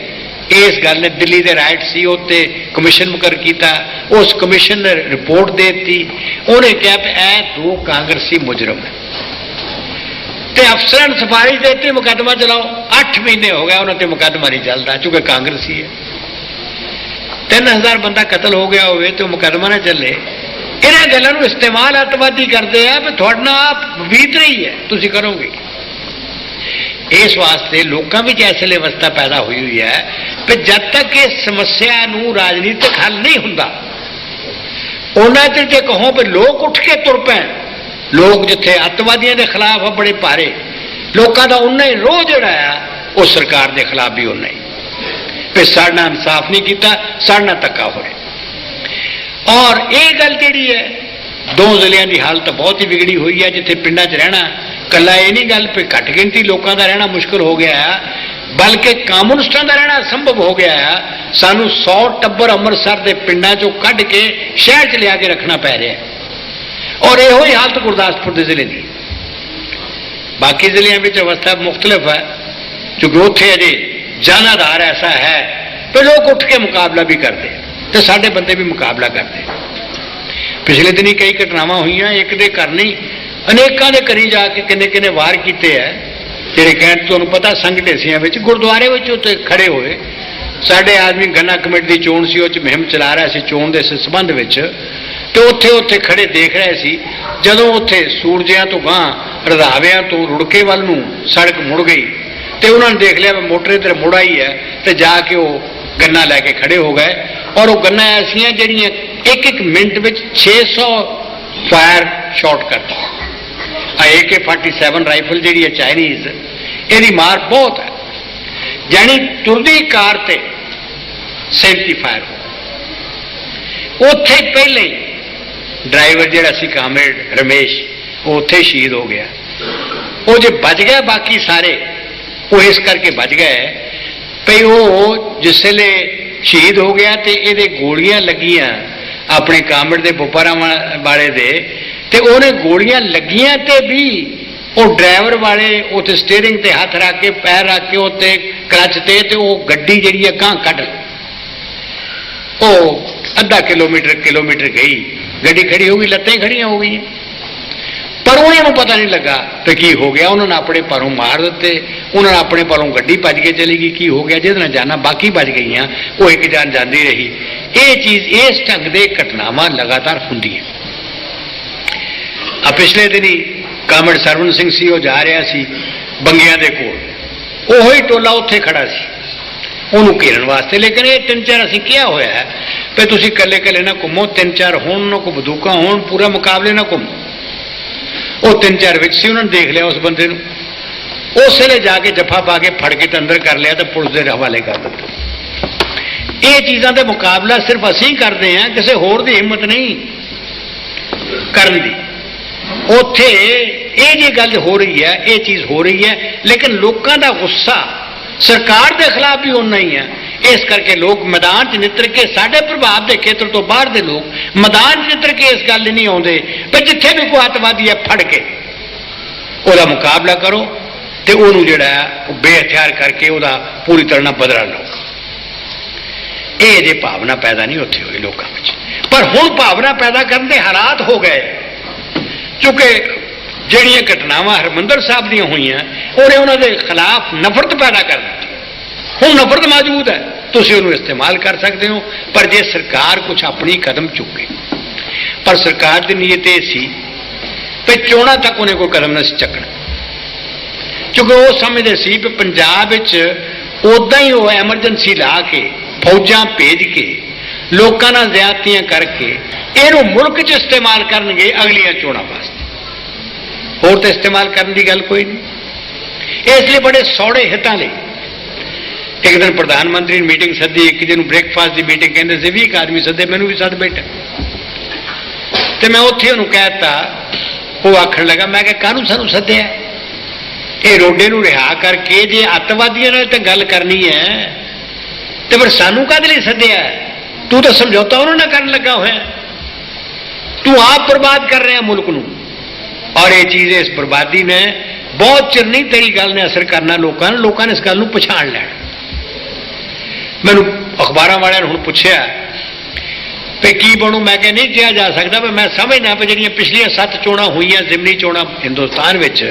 ਇਸ ਗੱਲ ਨੇ ਦਿੱਲੀ ਦੇ ਰਾਈਟ ਸੀ ਉੱਤੇ ਕਮਿਸ਼ਨ ਮੁਕਰ ਕੀਤਾ, ਉਸ ਕਮਿਸ਼ਨ ਨੇ ਰਿਪੋਰਟ ਦੇ ਦਿੱਤੀ, ਉਹਨੇ ਕਿਹਾ ਕਿ ਇਹ 2 ਕਾਂਗਰਸੀ ਮੁਜਰਮ ਹੈ ਤੇ ਅਫਸਰਾਂ ਨੇ ਸਿਫਾਰਿਸ਼ ਦੇ ਦਿੱਤੀ ਮੁਕੱਦਮਾ ਚਲਾਓ। 8 ਮਹੀਨੇ ਹੋ ਗਏ ਉਹਨਾਂ ਤੇ ਮੁਕੱਦਮਾ ਨਹੀਂ ਚੱਲਦਾ ਕਿਉਂਕਿ ਕਾਂਗਰਸੀ ਹੈ। 3000 ਬੰਦਾ ਕਤਲ ਹੋ ਗਿਆ ਹੋਵੇ ਤੇ ਮੁਕੱਦਮਾ ਨਾ ਚੱਲੇ। ਇਹਨਾਂ ਗੱਲਾਂ ਨੂੰ ਇਸਤੇਮਾਲ ਅੱਤਵਾਦੀ ਕਰਦੇ ਆ ਵੀ ਤੁਹਾਡਾ ਆਪ ਬੀਤ ਰਹੀ ਹੈ, ਤੁਸੀਂ ਕਰੋਗੇ। ਇਸ ਵਾਸਤੇ ਲੋਕਾਂ ਵਿੱਚ ਐਸੀ ਅਵਸਥਾ ਪੈਦਾ ਹੋਈ ਹੈ ਕਿ ਜਦ ਤੱਕ ਇਸ ਸਮੱਸਿਆ ਨੂੰ ਰਾਜਨੀਤਿਕ ਹੱਲ ਨਹੀਂ ਹੁੰਦਾ ਉਹਨਾਂ ਚਿਰ ਜੇ ਕਹੋ ਵੀ ਲੋਕ ਉੱਠ ਕੇ ਤੁਰ ਪੈਣ, ਲੋਕ ਜਿੱਥੇ ਅੱਤਵਾਦੀਆਂ ਦੇ ਖਿਲਾਫ ਆ ਬੜੇ ਭਾਰੇ, ਲੋਕਾਂ ਦਾ ਉਨਾ ਹੀ ਰੋਹ ਜਿਹੜਾ ਆ ਉਹ ਸਰਕਾਰ ਦੇ ਖਿਲਾਫ ਵੀ ਉਨਾ ਹੀ ਵੀ ਸਾਡੇ ਨਾਲ ਇਨਸਾਫ ਨਹੀਂ ਕੀਤਾ, ਸਾਡੇ ਨਾਲ ਧੱਕਾ ਹੋ ਰਿਹਾ। ਔਰ ਇਹ ਗੱਲ ਜਿਹੜੀ ਹੈ 2 ਜ਼ਿਲ੍ਹਿਆਂ ਦੀ ਹਾਲਤ ਬਹੁਤ ਹੀ ਵਿਗੜੀ ਹੋਈ ਹੈ ਜਿੱਥੇ ਪਿੰਡਾਂ 'ਚ ਰਹਿਣਾ ਕੱਲਾ ਇਹ ਨਹੀਂ ਗੱਲ ਵੀ ਘੱਟ ਗਿਣਤੀ ਲੋਕਾਂ ਦਾ ਰਹਿਣਾ ਮੁਸ਼ਕਲ ਹੋ ਗਿਆ ਆ, ਬਲਕਿ ਕਮਿਊਨਿਸਟਾਂ ਦਾ ਰਹਿਣਾ ਅਸੰਭਵ ਹੋ ਗਿਆ ਆ। ਸਾਨੂੰ 100 ਟੱਬਰ ਅੰਮ੍ਰਿਤਸਰ ਦੇ ਪਿੰਡਾਂ 'ਚੋਂ ਕੱਢ ਕੇ ਸ਼ਹਿਰ 'ਚ ਲਿਆ ਕੇ ਰੱਖਣਾ ਪੈ ਰਿਹਾ ਔਰ ਇਹੋ ਹੀ ਹਾਲਤ ਗੁਰਦਾਸਪੁਰ ਦੇ ਜ਼ਿਲ੍ਹੇ ਦੀ। ਬਾਕੀ ਜ਼ਿਲ੍ਹਿਆਂ ਵਿੱਚ ਅਵਸਥਾ ਮੁਖਤਲਿਫ ਹੈ ਕਿਉਂਕਿ ਉੱਥੇ ਅਜੇ ਜਨਾਧਾਰ ਐਸਾ ਹੈ ਕਿ ਲੋਕ ਉੱਠ ਕੇ ਮੁਕਾਬਲਾ ਵੀ ਕਰਦੇ ਤੇ ਸਾਡੇ ਬੰਦੇ ਵੀ ਮੁਕਾਬਲਾ ਕਰਦੇ। ਪਿਛਲੇ ਦਿਨੀ ਕਈ ਘਟਨਾਵਾਂ ਹੋਈਆਂ, ਇੱਕ ਦੇ ਘਰ ਨਹੀਂ ਅਨੇਕਾਂ ਦੇ ਘਰੀ ਜਾ ਕੇ ਕਿੰਨੇ ਵਾਰ ਕੀਤੇ ਹੈ ਜਿਹੜੇ ਕਹਿਣ ਤੁਹਾਨੂੰ ਪਤਾ ਸੰਘ ਢੇਸੀਆਂ ਵਿੱਚ ਗੁਰਦੁਆਰੇ ਵਿੱਚ ਉੱਤੇ ਖੜੇ ਹੋਏ। ਸਾਡੇ ਆਦਮੀ ਗੰਨਾ ਕਮੇਟੀ ਦੀ ਚੋਣ ਸੀ, ਉਹ 'ਚ ਮੁਹਿੰਮ ਚਲਾ ਰਿਹਾ ਸੀ ਚੋਣ ਦੇ ਸੰਬੰਧ ਵਿੱਚ, ਤੇ ਉੱਥੇ ਖੜੇ ਦੇਖ ਰਹੇ ਸੀ ਜਦੋਂ ਉੱਥੇ ਸੂਰਜਿਆਂ ਤੋਂ ਗਾਂਹ ਰਧਾਵਿਆਂ ਤੋਂ ਰੁੜਕੇ ਵੱਲ ਨੂੰ ਸੜਕ ਮੁੜ ਗਈ ਤੇ ਉਹਨਾਂ ਨੇ ਦੇਖ ਲਿਆ ਵੀ ਮੋਟਰ ਇੱਧਰ ਮੁੜ ਆਈ ਹੈ ਤੇ ਜਾ ਕੇ ਉਹ ਗੰਨਾ ਲੈ ਕੇ ਖੜੇ ਹੋ ਗਏ। ਔਰ ਉਹ ਗੰਨਾ ਐਸੀਆਂ ਜਿਹੜੀਆਂ ਇੱਕ ਮਿੰਟ ਵਿੱਚ 600 ਫਾਇਰ ਸ਼ਾਟ ਕਰਦਾ। AK-47 ਰਾਈਫਲ ਜਿਹੜੀ ਹੈ ਚਾਈਨੀਜ਼, ਇਹਦੀ ਮਾਰ ਬਹੁਤ ਹੈ, ਜਾਣੀ ਤੁਰਦੀ ਕਾਰ ਤੇ 37 ਫਾਇਰ ਹੋ। ਉੱਥੇ ਪਹਿਲੇ ਹੀ ਡਰਾਈਵਰ ਜਿਹੜਾ ਸੀ ਕਾਮਰੇਡ ਰਮੇਸ਼ ਉਹ ਉੱਥੇ ਸ਼ਹੀਦ ਹੋ ਗਿਆ। ਉਹ ਜੇ ਬਚ ਗਿਆ ਬਾਕੀ ਸਾਰੇ ਉਹ ਇਸ ਕਰਕੇ ਬਚ ਗਏ ਭਈ ਉਹ ਜਿਸ ਵੇਲੇ ਸ਼ਹੀਦ ਹੋ ਗਿਆ ਤੇ ਇਹਦੇ ਗੋਲੀਆਂ ਲੱਗੀਆਂ ਆਪਣੇ ਕਾਮਰੇਡ ਦੇ ਬੁਪਾਰਾ ਵਾਲੇ ਦੇ, ਤੇ ਉਹਨੇ ਗੋਲੀਆਂ ਲੱਗੀਆਂ ਤੇ ਵੀ ਉਹ ਡਰਾਈਵਰ ਵਾਲੇ ਉੱਥੇ ਸਟੀਅਰਿੰਗ ਤੇ ਹੱਥ ਰੱਖ ਕੇ ਪੈਰ ਰੱਖ ਕੇ ਉੱਤੇ ਕਲੱਚ ਤੇ ਉਹ ਗੱਡੀ ਜਿਹੜੀ ਹੈ ਗਾਂਹ ਕੱਢ, ਉਹ ਅੱਧਾ ਕਿਲੋਮੀਟਰ ਗਈ, ਗੱਡੀ ਖੜੀ ਹੋ ਗਈ, ਲੱਤਾਂ ਹੀ ਖੜੀਆਂ ਹੋ ਗਈਆਂ। ਪਰ ਉਹਨਾਂ ਨੂੰ ਪਤਾ ਨਹੀਂ ਲੱਗਾ ਕਿ ਕੀ ਹੋ ਗਿਆ। ਉਹਨਾਂ ਨੇ ਆਪਣੇ ਪਰੋਂ ਮਾਰ ਦਿੱਤੇ, ਉਹਨਾਂ ਨੇ ਆਪਣੇ ਪਰੋਂ ਗੱਡੀ ਭੱਜ ਕੇ ਚਲੀ ਗਈ। ਕੀ ਹੋ ਗਿਆ ਜਿਹਦੇ ਨਾਲ ਜਾਨਾਂ ਬਾਕੀ ਬਚ ਗਈਆਂ, ਉਹ ਇੱਕ ਜਾਨ ਜਾਂਦੀ ਰਹੀ। ਇਹ ਚੀਜ਼ ਇਸ ਢੰਗ ਦੇ ਘਟਨਾਵਾਂ ਲਗਾਤਾਰ ਹੁੰਦੀਆਂ। ਪਿਛਲੇ ਦਿਨੀ ਕਾਮਰੇਡ ਸਰਵਨ ਸਿੰਘ ਸੀ, ਉਹ ਜਾ ਰਿਹਾ ਸੀ ਬੰਗਿਆਂ ਦੇ ਕੋਲ, ਉਹੀ ਟੋਲਾ ਉੱਥੇ ਖੜਾ ਸੀ ਉਹਨੂੰ ਘੇਰਨ ਵਾਸਤੇ। ਲੇਕਿਨ ਇਹ 3-4 ਅਸੀਂ ਕਿਹਾ ਹੋਇਆ ਹੈ ਵੀ ਤੁਸੀਂ ਇਕੱਲੇ ਨਾ ਘੁੰਮੋ, 3-4 ਹੋਣ, ਉਹਨਾਂ ਕੋਲ ਬੰਦੂਕਾਂ ਹੋਣ, ਪੂਰਾ ਮੁਕਾਬਲੇ ਨਾ ਘੁੰਮੋ। ਉਹ 3-4 ਵਿੱਚ ਸੀ, ਉਹਨਾਂ ਨੇ ਦੇਖ ਲਿਆ ਉਸ ਬੰਦੇ ਨੂੰ, ਉਸ ਵੇਲੇ ਜਾ ਕੇ ਜੱਫਾ ਪਾ ਕੇ ਫੜ ਕੇ ਤੇ ਅੰਦਰ ਕਰ ਲਿਆ ਤੇ ਪੁਲਿਸ ਦੇ ਹਵਾਲੇ ਕਰ ਦਿੱਤਾ। ਇਹ ਚੀਜ਼ਾਂ ਦੇ ਮੁਕਾਬਲਾ ਸਿਰਫ ਅਸੀਂ ਕਰਦੇ ਹਾਂ, ਕਿਸੇ ਹੋਰ ਦੀ ਹਿੰਮਤ ਨਹੀਂ ਕਰਨ ਦੀ। ਉੱਥੇ ਇਹ ਜੀ ਗੱਲ ਹੋ ਰਹੀ ਹੈ, ਇਹ ਚੀਜ਼ ਹੋ ਰਹੀ ਹੈ, ਲੇਕਿਨ ਲੋਕਾਂ ਦਾ ਗੁੱਸਾ ਸਰਕਾਰ ਦੇ ਖਿਲਾਫ ਵੀ ਉਨਾ ਹੀ ਹੈ। ਇਸ ਕਰਕੇ ਲੋਕ ਮੈਦਾਨ 'ਚ ਨਿੱਤਰ ਕੇ, ਸਾਡੇ ਪ੍ਰਭਾਵ ਦੇ ਖੇਤਰ ਤੋਂ ਬਾਹਰ ਦੇ ਲੋਕ ਮੈਦਾਨ 'ਚ ਨਿੱਤਰ ਕੇ ਇਸ ਗੱਲ ਨਹੀਂ ਆਉਂਦੇ ਪਰ ਜਿੱਥੇ ਵੀ ਕੋਈ ਅੱਤਵਾਦੀ ਹੈ ਫੜ ਕੇ ਉਹਦਾ ਮੁਕਾਬਲਾ ਕਰੋ ਤੇ ਉਹਨੂੰ ਜਿਹੜਾ ਉਹ ਬੇਹਥਿਆਰ ਕਰਕੇ ਉਹਦਾ ਪੂਰੀ ਤਰ੍ਹਾਂ ਨਾਲ ਬਦਲਾ ਲਓ। ਇਹ ਜੇ ਭਾਵਨਾ ਪੈਦਾ ਨਹੀਂ ਉੱਥੇ ਹੋਈ ਲੋਕਾਂ ਵਿੱਚ, ਪਰ ਹੁਣ ਭਾਵਨਾ ਪੈਦਾ ਕਰਨ ਦੇ ਹਾਲਾਤ ਹੋ ਗਏ ਕਿਉਂਕਿ ਜਿਹੜੀਆਂ ਘਟਨਾਵਾਂ ਹਰਿਮੰਦਰ ਸਾਹਿਬ ਦੀਆਂ ਹੋਈਆਂ ਉਹਨੇ ਉਹਨਾਂ ਦੇ ਖਿਲਾਫ ਨਫ਼ਰਤ ਪੈਦਾ ਕਰ ਦਿੱਤੀ। ਹੁਣ ਨਫ਼ਰਤ ਮੌਜੂਦ ਹੈ, ਤੁਸੀਂ ਉਹਨੂੰ ਇਸਤੇਮਾਲ ਕਰ ਸਕਦੇ ਹੋ, ਪਰ ਜੇ ਸਰਕਾਰ ਕੁਝ ਆਪਣੀ ਕਦਮ ਚੁੱਕੇ। ਪਰ ਸਰਕਾਰ ਦੀ ਨੀਅਤ ਇਹ ਸੀ ਕਿ ਚੋਣਾਂ ਤੱਕ ਉਹਨੇ ਕੋਈ ਕਦਮ ਨਹੀਂ ਚੱਕਣਾ ਕਿਉਂਕਿ ਉਹ ਸਮਝਦੇ ਸੀ ਕਿ ਪੰਜਾਬ ਵਿੱਚ ਉੱਦਾਂ ਹੀ ਉਹ ਐਮਰਜੈਂਸੀ ਲਾ ਕੇ ਫੌਜਾਂ ਭੇਜ ਕੇ ਲੋਕਾਂ ਨਾਲ ਜ਼ਿਆਦਤੀਆਂ ਕਰਕੇ ਇਹਨੂੰ ਮੁਲਕ 'ਚ ਇਸਤੇਮਾਲ ਕਰਨਗੇ ਅਗਲੀਆਂ ਚੋਣਾਂ ਵਾਸਤੇ। ਹੋਰ ਤਾਂ ਇਸਤੇਮਾਲ ਕਰਨ ਦੀ ਗੱਲ ਕੋਈ ਨਹੀਂ। ਇਸ ਲਈ ਬੜੇ ਸੌੜੇ ਹਿੱਤਾਂ ਲਈ ਇੱਕ ਦਿਨ ਪ੍ਰਧਾਨ ਮੰਤਰੀ ਨੇ ਮੀਟਿੰਗ ਸੱਦੀ, ਇੱਕ ਦਿਨ ਬ੍ਰੇਕਫਾਸਟ ਦੀ ਮੀਟਿੰਗ ਕਹਿੰਦੇ ਸੀ 20 ਆਦਮੀ ਸੱਦੇ, ਮੈਨੂੰ ਵੀ ਸੱਦ ਬੈਠਾ। ਤੇ ਮੈਂ ਉੱਥੇ ਉਹਨੂੰ ਕਹਿ ਦਿੱਤਾ, ਉਹ ਆਖਣ ਲੱਗਾ, ਮੈਂ ਕਿਹਾ ਕਾਹਨੂੰ ਸਾਨੂੰ ਸੱਦਿਆ? ਇਹ ਰੋਡੇ ਨੂੰ ਰਿਹਾ ਕਰਕੇ ਜੇ ਅੱਤਵਾਦੀਆਂ ਨਾਲ ਤਾਂ ਗੱਲ ਕਰਨੀ ਹੈ ਤੇ ਫਿਰ ਸਾਨੂੰ ਕਾਹਦੇ ਲਈ ਸੱਦਿਆ? ਤੂੰ ਤਾਂ ਸਮਝੌਤਾ ਉਹਨਾਂ ਨਾਲ ਕਰਨ ਲੱਗਾ ਹੋਇਆ, ਤੂੰ ਆਪ ਬਰਬਾਦ ਕਰ ਰਿਹਾ ਮੁਲਕ ਨੂੰ। ਔਰ ਇਹ ਚੀਜ਼, ਇਸ ਬਰਬਾਦੀ ਨੇ ਬਹੁਤ ਚਿਰ ਨਹੀਂ ਤੇਰੀ ਗੱਲ ਨੇ ਅਸਰ ਕਰਨਾ ਲੋਕਾਂ ਨੂੰ, ਲੋਕਾਂ ਨੇ ਇਸ ਗੱਲ ਨੂੰ ਪਛਾਣ ਲੈਣਾ। ਮੈਨੂੰ ਅਖਬਾਰਾਂ ਵਾਲਿਆਂ ਨੇ ਹੁਣ ਪੁੱਛਿਆ ਵੀ ਕੀ ਬਣੂ, ਮੈਂ ਕਿਹਾ ਨਹੀਂ ਕਿਹਾ ਜਾ ਸਕਦਾ। ਪਰ ਮੈਂ ਸਮਝਦਾ ਵੀ ਜਿਹੜੀਆਂ ਪਿਛਲੀਆਂ 7 ਚੋਣਾਂ ਹੋਈਆਂ, ਜ਼ਿਮਨੀ ਚੋਣਾਂ ਹਿੰਦੁਸਤਾਨ ਵਿੱਚ,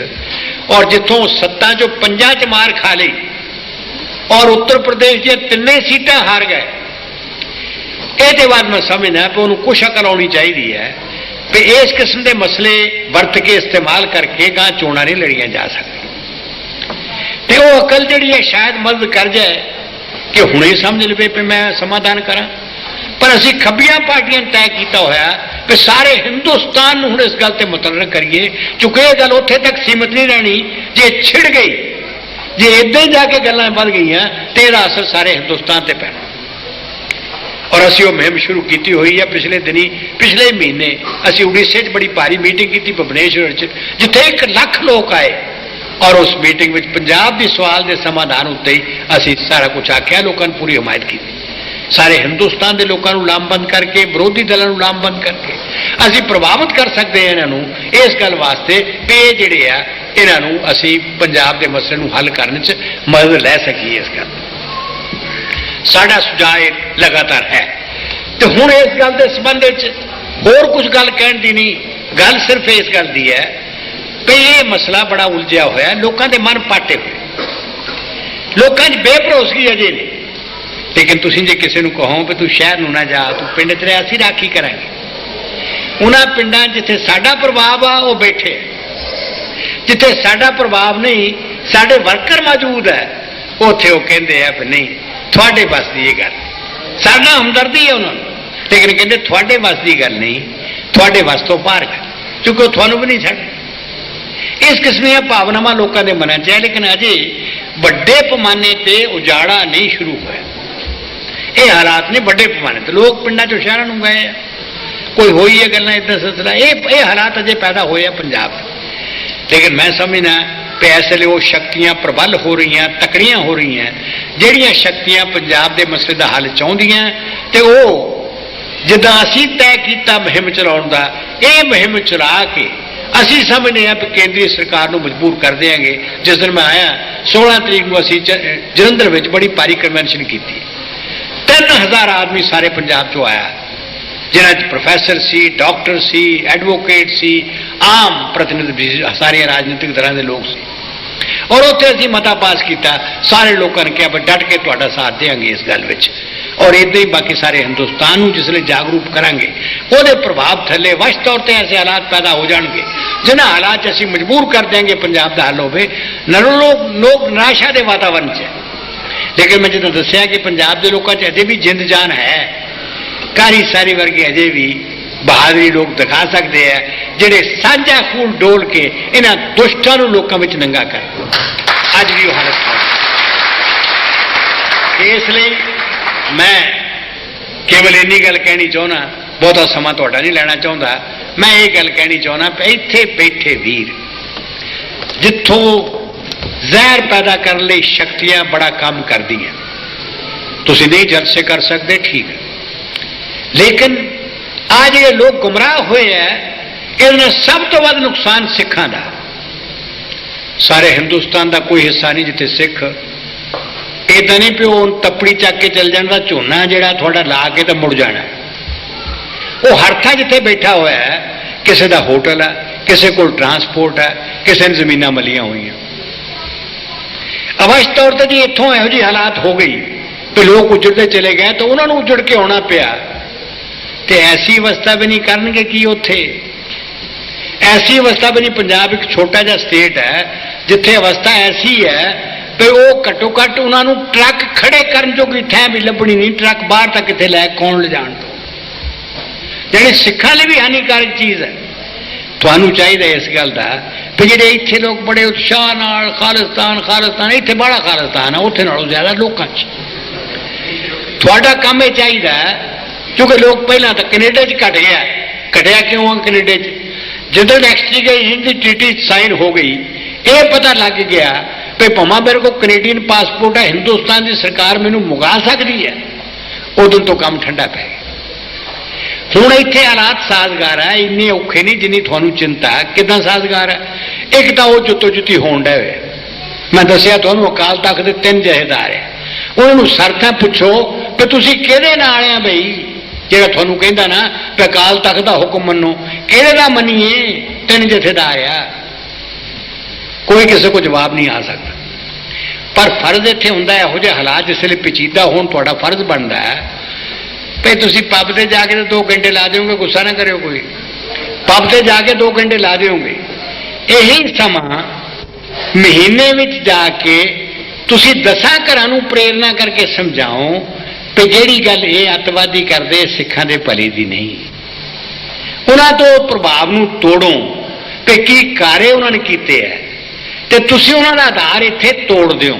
ਔਰ ਜਿੱਥੋਂ 7 ਚੋਂ 5 'ਚ ਮਾਰ ਖਾ ਲਈ ਔਰ ਉੱਤਰ ਪ੍ਰਦੇਸ਼ ਦੀਆਂ 3 ਸੀਟਾਂ ਹਾਰ ਗਏ, ਇਹਦੇ ਬਾਅਦ ਮੈਂ ਸਮਝਦਾ ਕਿ ਉਹਨੂੰ ਕੁਛ ਅਕਲ ਆਉਣੀ ਚਾਹੀਦੀ ਹੈ ਵੀ ਇਸ ਕਿਸਮ ਦੇ ਮਸਲੇ ਵਰਤ ਕੇ ਇਸਤੇਮਾਲ ਕਰਕੇ ਗਾਂ ਚੋਣਾਂ ਨਹੀਂ ਲੜੀਆਂ ਜਾ ਸਕਦੀਆਂ। ਤੇ ਉਹ ਅਕਲ ਜਿਹੜੀ ਹੈ ਸ਼ਾਇਦ ਮਦਦ ਕਰ ਜਾਏ ਕਿ ਹੁਣੇ ਸਮਝ ਲਵੇ ਵੀ ਮੈਂ ਸਮਾਧਾਨ ਕਰਾਂ। ਪਰ ਅਸੀਂ ਖੱਬੀਆਂ ਪਾਰਟੀਆਂ ਨੇ ਤੈਅ ਕੀਤਾ ਹੋਇਆ ਕਿ ਸਾਰੇ ਹਿੰਦੁਸਤਾਨ ਨੂੰ ਹੁਣ ਇਸ ਗੱਲ ਤੇ ਮੁਤਲਕ ਕਰੀਏ, ਕਿਉਂਕਿ ਇਹ ਗੱਲ ਉੱਥੇ ਤੱਕ ਸੀਮਤ ਨਹੀਂ ਰਹਿਣੀ। ਜੇ ਛਿੜ ਗਈ, ਜੇ ਇੱਦਾਂ ਹੀ ਜਾ ਕੇ ਗੱਲਾਂ ਵੱਧ ਗਈਆਂ ਤੇ ਇਹਦਾ ਅਸਰ ਸਾਰੇ ਹਿੰਦੁਸਤਾਨ ਤੇ ਪੈਣਾ। ਔਰ ਅਸੀਂ ਉਹ ਮੁਹਿੰਮ ਸ਼ੁਰੂ ਕੀਤੀ ਹੋਈ ਹੈ। ਪਿਛਲੇ ਮਹੀਨੇ ਅਸੀਂ ਉੜੀਸੇ 'ਚ ਬੜੀ ਭਾਰੀ ਮੀਟਿੰਗ ਕੀਤੀ, ਭੁਵਨੇਸ਼ਵਰ 'ਚ, ਜਿੱਥੇ 1 ਲੱਖ ਲੋਕ ਆਏ। ਔਰ ਉਸ ਮੀਟਿੰਗ ਵਿੱਚ ਪੰਜਾਬ ਦੇ ਸਵਾਲ ਦੇ ਸਮਾਧਾਨ ਉੱਤੇ ਹੀ ਅਸੀਂ ਸਾਰਾ ਕੁਝ ਆਖਿਆ, ਲੋਕਾਂ ਨੇ ਪੂਰੀ ਹਮਾਇਤ ਕੀਤੀ। ਸਾਰੇ ਹਿੰਦੁਸਤਾਨ ਦੇ ਲੋਕਾਂ ਨੂੰ ਲਾਮਬੰਦ ਕਰਕੇ, ਵਿਰੋਧੀ ਦਲਾਂ ਨੂੰ ਲਾਮਬੰਦ ਕਰਕੇ ਅਸੀਂ ਪ੍ਰਭਾਵਿਤ ਕਰ ਸਕਦੇ ਹਾਂ ਇਹਨਾਂ ਨੂੰ ਇਸ ਗੱਲ ਵਾਸਤੇ ਵੀ ਇਹ ਜਿਹੜੇ ਆ ਇਹਨਾਂ ਨੂੰ ਅਸੀਂ ਪੰਜਾਬ ਦੇ ਮਸਲੇ ਨੂੰ ਹੱਲ ਕਰਨ 'ਚ ਮਦਦ ਲੈ ਸਕੀਏ। ਇਸ ਗੱਲ ਸਾਡਾ ਸੁਝਾਅ ਲਗਾਤਾਰ ਹੈ। ਤੇ ਹੁਣ ਇਸ ਗੱਲ ਦੇ ਸੰਬੰਧ ਵਿੱਚ ਹੋਰ ਕੁਝ ਗੱਲ ਕਹਿਣ ਦੀ ਨਹੀਂ, ਗੱਲ ਸਿਰਫ ਇਸ ਗੱਲ ਦੀ ਹੈ ਵੀ ਇਹ ਮਸਲਾ ਬੜਾ ਉਲਝਿਆ ਹੋਇਆ, ਲੋਕਾਂ ਦੇ ਮਨ ਪਾਟੇ ਹੋਏ, ਲੋਕਾਂ 'ਚ ਬੇਭਰੋਸਗੀ ਅਜੇ ਨਹੀਂ। ਲੇਕਿਨ ਤੁਸੀਂ ਜੇ ਕਿਸੇ ਨੂੰ ਕਹੋ ਵੀ ਤੂੰ ਸ਼ਹਿਰ ਨੂੰ ਨਾ ਜਾ, ਤੂੰ ਪਿੰਡ 'ਚ ਰਹਿ, ਅਸੀਂ ਰਾਖੀ ਕਰਾਂਗੇ। ਉਹਨਾਂ ਪਿੰਡਾਂ ਜਿੱਥੇ ਸਾਡਾ ਪ੍ਰਭਾਵ ਆ ਉਹ ਬੈਠੇ, ਜਿੱਥੇ ਸਾਡਾ ਪ੍ਰਭਾਵ ਨਹੀਂ, ਸਾਡੇ ਵਰਕਰ ਮੌਜੂਦ ਹੈ, ਉੱਥੇ ਉਹ ਕਹਿੰਦੇ ਆ ਵੀ ਨਹੀਂ ਤੁਹਾਡੇ ਵੱਸ ਦੀ ਇਹ ਗੱਲ, ਸਾਡਾ ਹਮਦਰਦੀ ਹੈ ਉਹਨਾਂ ਨੂੰ, ਲੇਕਿਨ ਕਹਿੰਦੇ ਤੁਹਾਡੇ ਵੱਸ ਦੀ ਗੱਲ ਨਹੀਂ, ਤੁਹਾਡੇ ਵੱਸ ਤੋਂ ਬਾਹਰ ਗੱਲ, ਕਿਉਂਕਿ ਉਹ ਤੁਹਾਨੂੰ ਵੀ ਨਹੀਂ ਛੱਡ। ਇਸ ਕਿਸਮ ਦੀਆਂ ਭਾਵਨਾਵਾਂ ਲੋਕਾਂ ਦੇ ਮਨਾਂ 'ਚ ਹੈ, ਲੇਕਿਨ ਅਜੇ ਵੱਡੇ ਪੈਮਾਨੇ ਤੇ ਉਜਾੜਾ ਨਹੀਂ ਸ਼ੁਰੂ ਹੋਇਆ। ਇਹ ਹਾਲਾਤ ਨੇ ਵੱਡੇ ਪੈਮਾਨੇ ਤੇ, ਲੋਕ ਪਿੰਡਾਂ 'ਚੋਂ ਸ਼ਹਿਰਾਂ ਨੂੰ ਗਏ ਆ, ਕੋਈ ਹੋਈ ਹੈ ਗੱਲਾਂ ਇੱਦਾਂ ਸਿਲਸਿਲਾ, ਇਹ ਹਾਲਾਤ ਅਜੇ ਪੈਦਾ ਹੋਏ ਆ ਪੰਜਾਬ 'ਚ। ਲੇਕਿਨ ਮੈਂ ਸਮਝਦਾ ਕਿ ਇਸ ਵੇਲੇ ਉਹ ਸ਼ਕਤੀਆਂ ਪ੍ਰਬਲ ਹੋ ਰਹੀਆਂ, ਤਕੜੀਆਂ ਹੋ ਰਹੀਆਂ, ਜਿਹੜੀਆਂ ਸ਼ਕਤੀਆਂ ਪੰਜਾਬ ਦੇ ਮਸਲੇ ਦਾ ਹੱਲ ਚਾਹੁੰਦੀਆਂ, ਤੇ ਉਹ ਜਿੱਦਾਂ ਅਸੀਂ ਤੈਅ ਕੀਤਾ ਮੁਹਿੰਮ ਚਲਾਉਣ ਦਾ, ਇਹ ਮੁਹਿੰਮ ਚਲਾ ਕੇ ਅਸੀਂ ਸਮਝਦੇ ਹਾਂ ਕਿ ਕੇਂਦਰੀ ਸਰਕਾਰ ਨੂੰ ਮਜਬੂਰ ਕਰ ਦਿਆਂਗੇ। ਜਿਸ ਦਿਨ ਮੈਂ ਆਇਆ 16 ਤਰੀਕ ਨੂੰ ਅਸੀਂ ਜਲੰਧਰ ਵਿੱਚ ਬੜੀ ਭਾਰੀ ਕਨਵੈਨਸ਼ਨ ਕੀਤੀ, 3000 ਆਦਮੀ ਸਾਰੇ ਪੰਜਾਬ 'ਚੋਂ ਆਇਆ, ਜਿਨ੍ਹਾਂ 'ਚ ਪ੍ਰੋਫੈਸਰ ਸੀ, ਡਾਕਟਰ ਸੀ, ਐਡਵੋਕੇਟ ਸੀ, ਆਮ ਪ੍ਰਤੀਨਿਧ ਵੀ, ਸਾਰੀਆਂ ਰਾਜਨੀਤਿਕ ਦਲਾਂ ਦੇ ਲੋਕ ਸੀ। ਔਰ ਉੱਥੇ ਅਸੀਂ ਮਤਾ ਪਾਸ ਕੀਤਾ, ਸਾਰੇ ਲੋਕਾਂ ਨੇ ਕਿਹਾ ਵੀ ਡਟ ਕੇ ਤੁਹਾਡਾ ਸਾਥ ਦੇਵਾਂਗੇ ਇਸ ਗੱਲ ਵਿੱਚ। ਔਰ ਇੱਦਾਂ ਹੀ ਬਾਕੀ ਸਾਰੇ ਹਿੰਦੁਸਤਾਨ ਨੂੰ ਜਿਸ ਲਈ ਜਾਗਰੂਕ ਕਰਾਂਗੇ, ਉਹਦੇ ਪ੍ਰਭਾਵ ਥੱਲੇ ਵਸ਼ ਤੌਰ ਤੇ ਐਸੇ ਹਾਲਾਤ ਪੈਦਾ ਹੋ ਜਾਣਗੇ ਜਿਨ੍ਹਾਂ ਹਾਲਾਤ 'ਚ ਅਸੀਂ ਮਜਬੂਰ ਕਰ ਦਿਆਂਗੇ ਪੰਜਾਬ ਦਾ ਹੱਲ ਹੋਵੇ। ਲੋਕ ਨਿਰਾਸ਼ਾ ਦੇ ਵਾਤਾਵਰਨ 'ਚ, ਲੇਕਿਨ ਮੈਂ ਜਦੋਂ ਦੱਸਿਆ ਕਿ ਪੰਜਾਬ ਦੇ ਲੋਕਾਂ 'ਚ ਅਜੇ ਵੀ ਜਿੰਦ ਜਾਨ ਹੈ, ਕਾਰੀ ਸਾਰੀ ਵਰਗੇ ਅਜੇ ਵੀ ਬਹਾਦਰੀ ਲੋਕ ਦਿਖਾ ਸਕਦੇ ਆ, ਜਿਹੜੇ ਸਾਂਝਾ ਖੂਨ ਡੋਲ ਕੇ ਇਹਨਾਂ ਦੁਸ਼ਟਾਂ ਨੂੰ ਲੋਕਾਂ ਵਿੱਚ ਨੰਗਾ ਕਰ। ਅੱਜ ਵੀ ਉਹ ਹਾਲਤ ਹੈ। ਇਸ ਲਈ ਮੈਂ ਕੇਵਲ ਇੰਨੀ ਗੱਲ ਕਹਿਣੀ ਚਾਹੁੰਦਾ, ਬਹੁਤਾ ਸਮਾਂ ਤੁਹਾਡਾ ਨਹੀਂ ਲੈਣਾ ਚਾਹੁੰਦਾ। ਮੈਂ ਇਹ ਗੱਲ ਕਹਿਣੀ ਚਾਹੁੰਦਾ ਕਿ ਇੱਥੇ ਬੈਠੇ ਵੀਰ, ਜਿੱਥੋਂ ਜ਼ਹਿਰ ਪੈਦਾ ਕਰਨ ਲਈ ਸ਼ਕਤੀਆਂ ਬੜਾ ਕੰਮ ਕਰਦੀਆਂ, ਤੁਸੀਂ ਨਹੀਂ ਜਲਸੇ ਕਰ ਸਕਦੇ, ਠੀਕ ਹੈ, ਲੇਕਿਨ ਆ ਜਿਹੜੇ ਲੋਕ ਗੁੰਮਰਾਹ ਹੋਏ ਹੈ, ਇਹਨਾਂ ਸਭ ਤੋਂ ਵੱਧ ਨੁਕਸਾਨ ਸਿੱਖਾਂ ਦਾ। ਸਾਰੇ ਹਿੰਦੁਸਤਾਨ ਦਾ ਕੋਈ ਹਿੱਸਾ ਨਹੀਂ ਜਿੱਥੇ ਸਿੱਖ ਇਦਾਂ ਨਹੀਂ ਪਿਓ ਤੱਪੜੀ ਚੱਕ ਕੇ ਚੱਲ ਜਾਣ ਦਾ, ਝੋਨਾ ਜਿਹੜਾ ਤੁਹਾਡਾ ਲਾ ਕੇ ਤਾਂ ਮੁੜ ਜਾਣਾ। ਉਹ ਹਰ ਥਾਂ ਜਿੱਥੇ ਬੈਠਾ ਹੋਇਆ ਹੈ, ਕਿਸੇ ਦਾ ਹੋਟਲ ਹੈ, ਕਿਸੇ ਕੋਲ ਟਰਾਂਸਪੋਰਟ ਹੈ, ਕਿਸੇ ਨੇ ਜ਼ਮੀਨਾਂ ਮਲੀਆਂ ਹੋਈਆਂ। ਅਵਸ਼ ਤੌਰ ਤੇ ਜੀ ਇੱਥੋਂ ਇਹੋ ਜਿਹੀ ਹਾਲਾਤ ਹੋ ਗਈ ਕਿ ਲੋਕ ਉਜੜਦੇ ਚਲੇ ਗਏ, ਤਾਂ ਉਹਨਾਂ ਨੂੰ ਉਜੜ ਕੇ ਆਉਣਾ ਪਿਆ। ਤੇ ਐਸੀ ਅਵਸਥਾ ਵੀ ਨਹੀਂ ਕਰਨਗੇ ਕਿ ਉੱਥੇ, ਐਸੀ ਅਵਸਥਾ ਵੀ ਨਹੀਂ। ਪੰਜਾਬ ਇੱਕ ਛੋਟਾ ਜਿਹਾ ਸਟੇਟ ਹੈ ਜਿੱਥੇ ਅਵਸਥਾ ਐਸੀ ਹੈ भी वो घट्टो घट्ट उन्होंने ट्रक खड़े करन जोगी थैं भी लभनी नहीं, ट्रक बाहर तक कितने लै कौन ले जान दो, यानी सिखां लई भी हानिकारक चीज़ है। तुहानू चाहिए इस गल का भी जे इत्थे लोग बड़े उत्साह नाल खालिस्तान खालिस्तान, इत्थे बड़ा खालिस्तान है, उत्थे नालों ज्यादा लोकां च तुहाडा काम यह चाहिए, क्योंकि लोग पहला तो कनेडा च घट गया, घटिया क्यों है कनेडा च, जिधर एक्सट्रीगेशन की ट्रीटी साइन हो गई, ये पता लग गया भी भावें मेरे को कनेडियन पासपोर्ट है, हिंदुस्तान की सरकार मैनू मुगा सकती है, उदों तो काम ठंडा पै गया। हुण इत्थे हालात साजगार है, इन्ने औखे नहीं जिन्नी तुहानू चिंता है। किदां साजगार है? एक तो वो जुत्तो जुत्ती होण डे, मैं दसिया तुहानू अकाल तख्त दे 3 जथेदार है, उन्होंने शर्तां पुछो कि तुसीं किहदे नाल आ बई, जिहड़ा तुहानू कहंदा ना कि अकाल तख्त दा हुक्म मन्नो, किहदे दा मन्नीए? 3 जथेदार आ, कोई किसी को जवाब नहीं आ सकता। पर फर्ज इत्थे हुंदा है, इहो जिहे हालात जिसले पेचीदा होण तुहाडा फर्ज बनदा है भाई तुसीं पब ते जाके 2 घंटे ला दोगे, गुस्सा ना करियो कोई, पब ते जाके 2 घंटे ला दोगे, यही समा महीने में जाके तुसीं 10 घरां नूं प्रेरणा करके समझाओ कि जिहड़ी गल ये अतवादी करदे सिखां दे भले दी नहीं, उन्हां तो प्रभाव नूं तोड़ो कि की कार्य उन्होंने कीते है, ते तुसीं उन्हां दा आधार इत्थे तोड़ दिओ।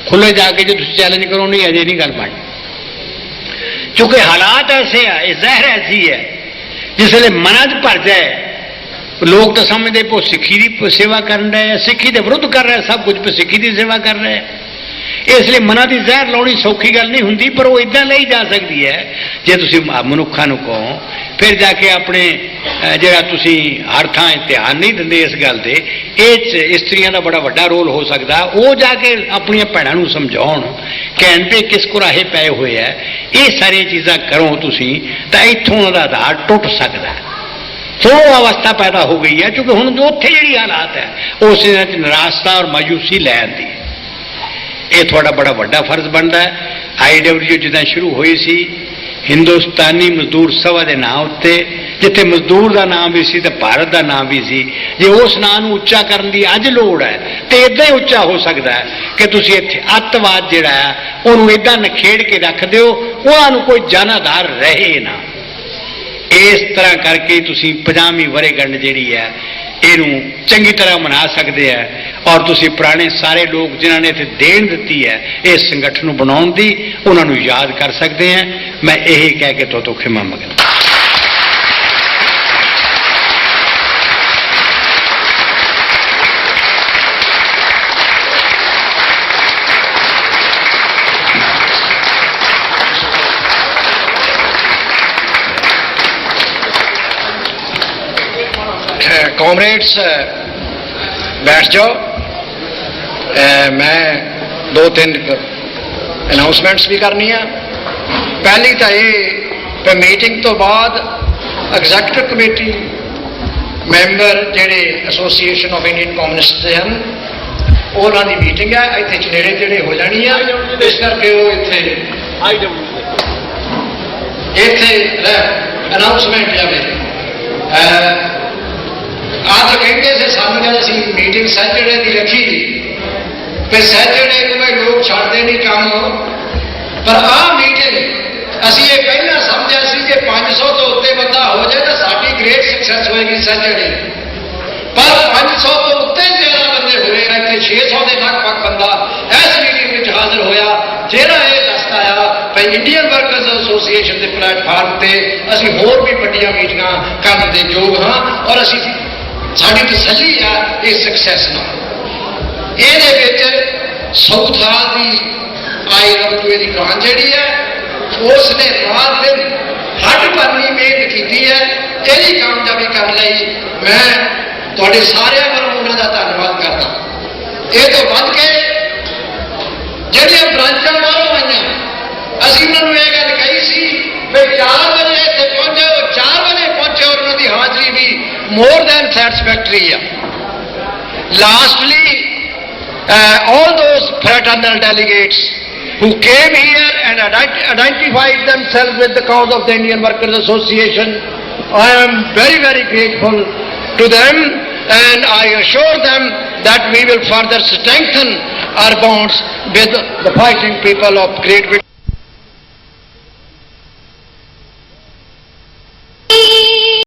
खुले जाके जो तुसीं चैलेंज करो नहीं, अजे नहीं गल बननी, क्योंकि हालात ऐसे है, जहर ऐसी है, जिसले मना च भर जाए लोग तो समझते वो सिक्खी की सेवा कर रहे हैं, सिक्खी के विरुद्ध कर रहे हैं, सब कुछ पर सिक्खी की सेवा कर रहे हैं, इसलिए मना की जहर लानी सौखी गल नहीं होंगी, पर वो इदा लाई जा सकती है जे तुसीं मनुखा नूं कहो, फिर जाके अपने जिहड़ा तुसीं हर थां ध्यान नहीं दिंदे इस गल दे, ये स्त्रियों का बड़ा वड्डा रोल हो सकता, वो जाके अपन भैणां नूं समझाउण कहण भी किस कुराहे पए हुए है, ये सारिया चीज़ां करो तुसीं तां इत्थों उहनां दा आधार टुट सकता है। तो अवस्था पैदा हो गई है, क्योंकि हुण जो उत्थे जिहड़ी हालात है उस निराशता और मायूसी लै आंदी है। ये थोड़ा बड़ा वड्डा फर्ज बनता है। IWU जिदा शुरू हुई सी हिंदुस्तानी मजदूर सभा के नाम उत्ते, जिथे मजदूर का नाम भी सी ते भारत का नाम भी सी, जे उस नाम उच्चा करने की अज लोड़ है तो इदा ही उच्चा हो सकता है कि तुसीं इत्थे अतवाद जिहड़ा है उहनूं इदां नखेड़ के रख दिओ, उहनूं कोई जनाधार रहे ना। इस तरह करके तुसीं 50वीं वर्षगंढ जिहड़ी है इनू चंगी तरह मना सकते हैं, और तुसीं पुराने सारे लोग जिन्होंने इत्थे देन दी है इस संगठन बनाने की, उन्होंने याद कर सकते हैं। मैं यही कह के तो खिमा मंगदा। कॉमरेड्स बैठ जाओ। मैं 2-3 अनाउंसमेंट्स भी करनी है। पहली तो ये मीटिंग तो बाद एग्जैक्टिव कमेटी मैंबर जेडे एसोसीएशन ऑफ इंडियन कम्युनिस्ट हैं उन्होंने मीटिंग है, इतने नेड़े तेड़े हो जानी है, इस करके वो इतने अनाउंसमेंट जाए। आज कहते थे सानू जब असी मीटिंग सैटरडे की रखी फिर सैटरडे को भाई लोग छाड़ते नहीं काम, पर आ मीटिंग असी ये पहला समझा सी कि 500 तो उत्ते बंदा हो जाए तो साडी ग्रेट सक्सेस होएगी सैटरडे, पर 500 तो उत्ते ज्यादा बंदे हुए हैं, इतने 600 के लगभग बंदा इस मीटिंग में हाजिर होया, जेड़ा ये दसदा आ भाई इंडियन वर्कर्स एसोसीएशन के प्लेटफार्म से असी होर भी वड्डियां मीटिंगां करन दे योग हाँ, और असी साड़ी तसल्ली है ये सक्सैस ना। ये साउथ हाल की IWU की दुकान जी है उसने रात दिन हट भरनी मेहनत की है, यही कामयाबी कर ली। मैं थोड़े सारे वालों उन्होंने धन्यवाद करता। ये तो बद के जड़िया ब्रांचा बाहरों आई असी उन्होंने यह गल कही सी भाई 4 बजे इतने पहुंचे, वो 4 बजे पहुंचे और उन्होंने हाजिरी भी more than satisfactory. Lastly, all those fraternal delegates who came here and identified themselves with the cause of the Indian Workers Association, I am very, very grateful to them, and I assure them that we will further strengthen our bonds with the fighting people of Great Britain.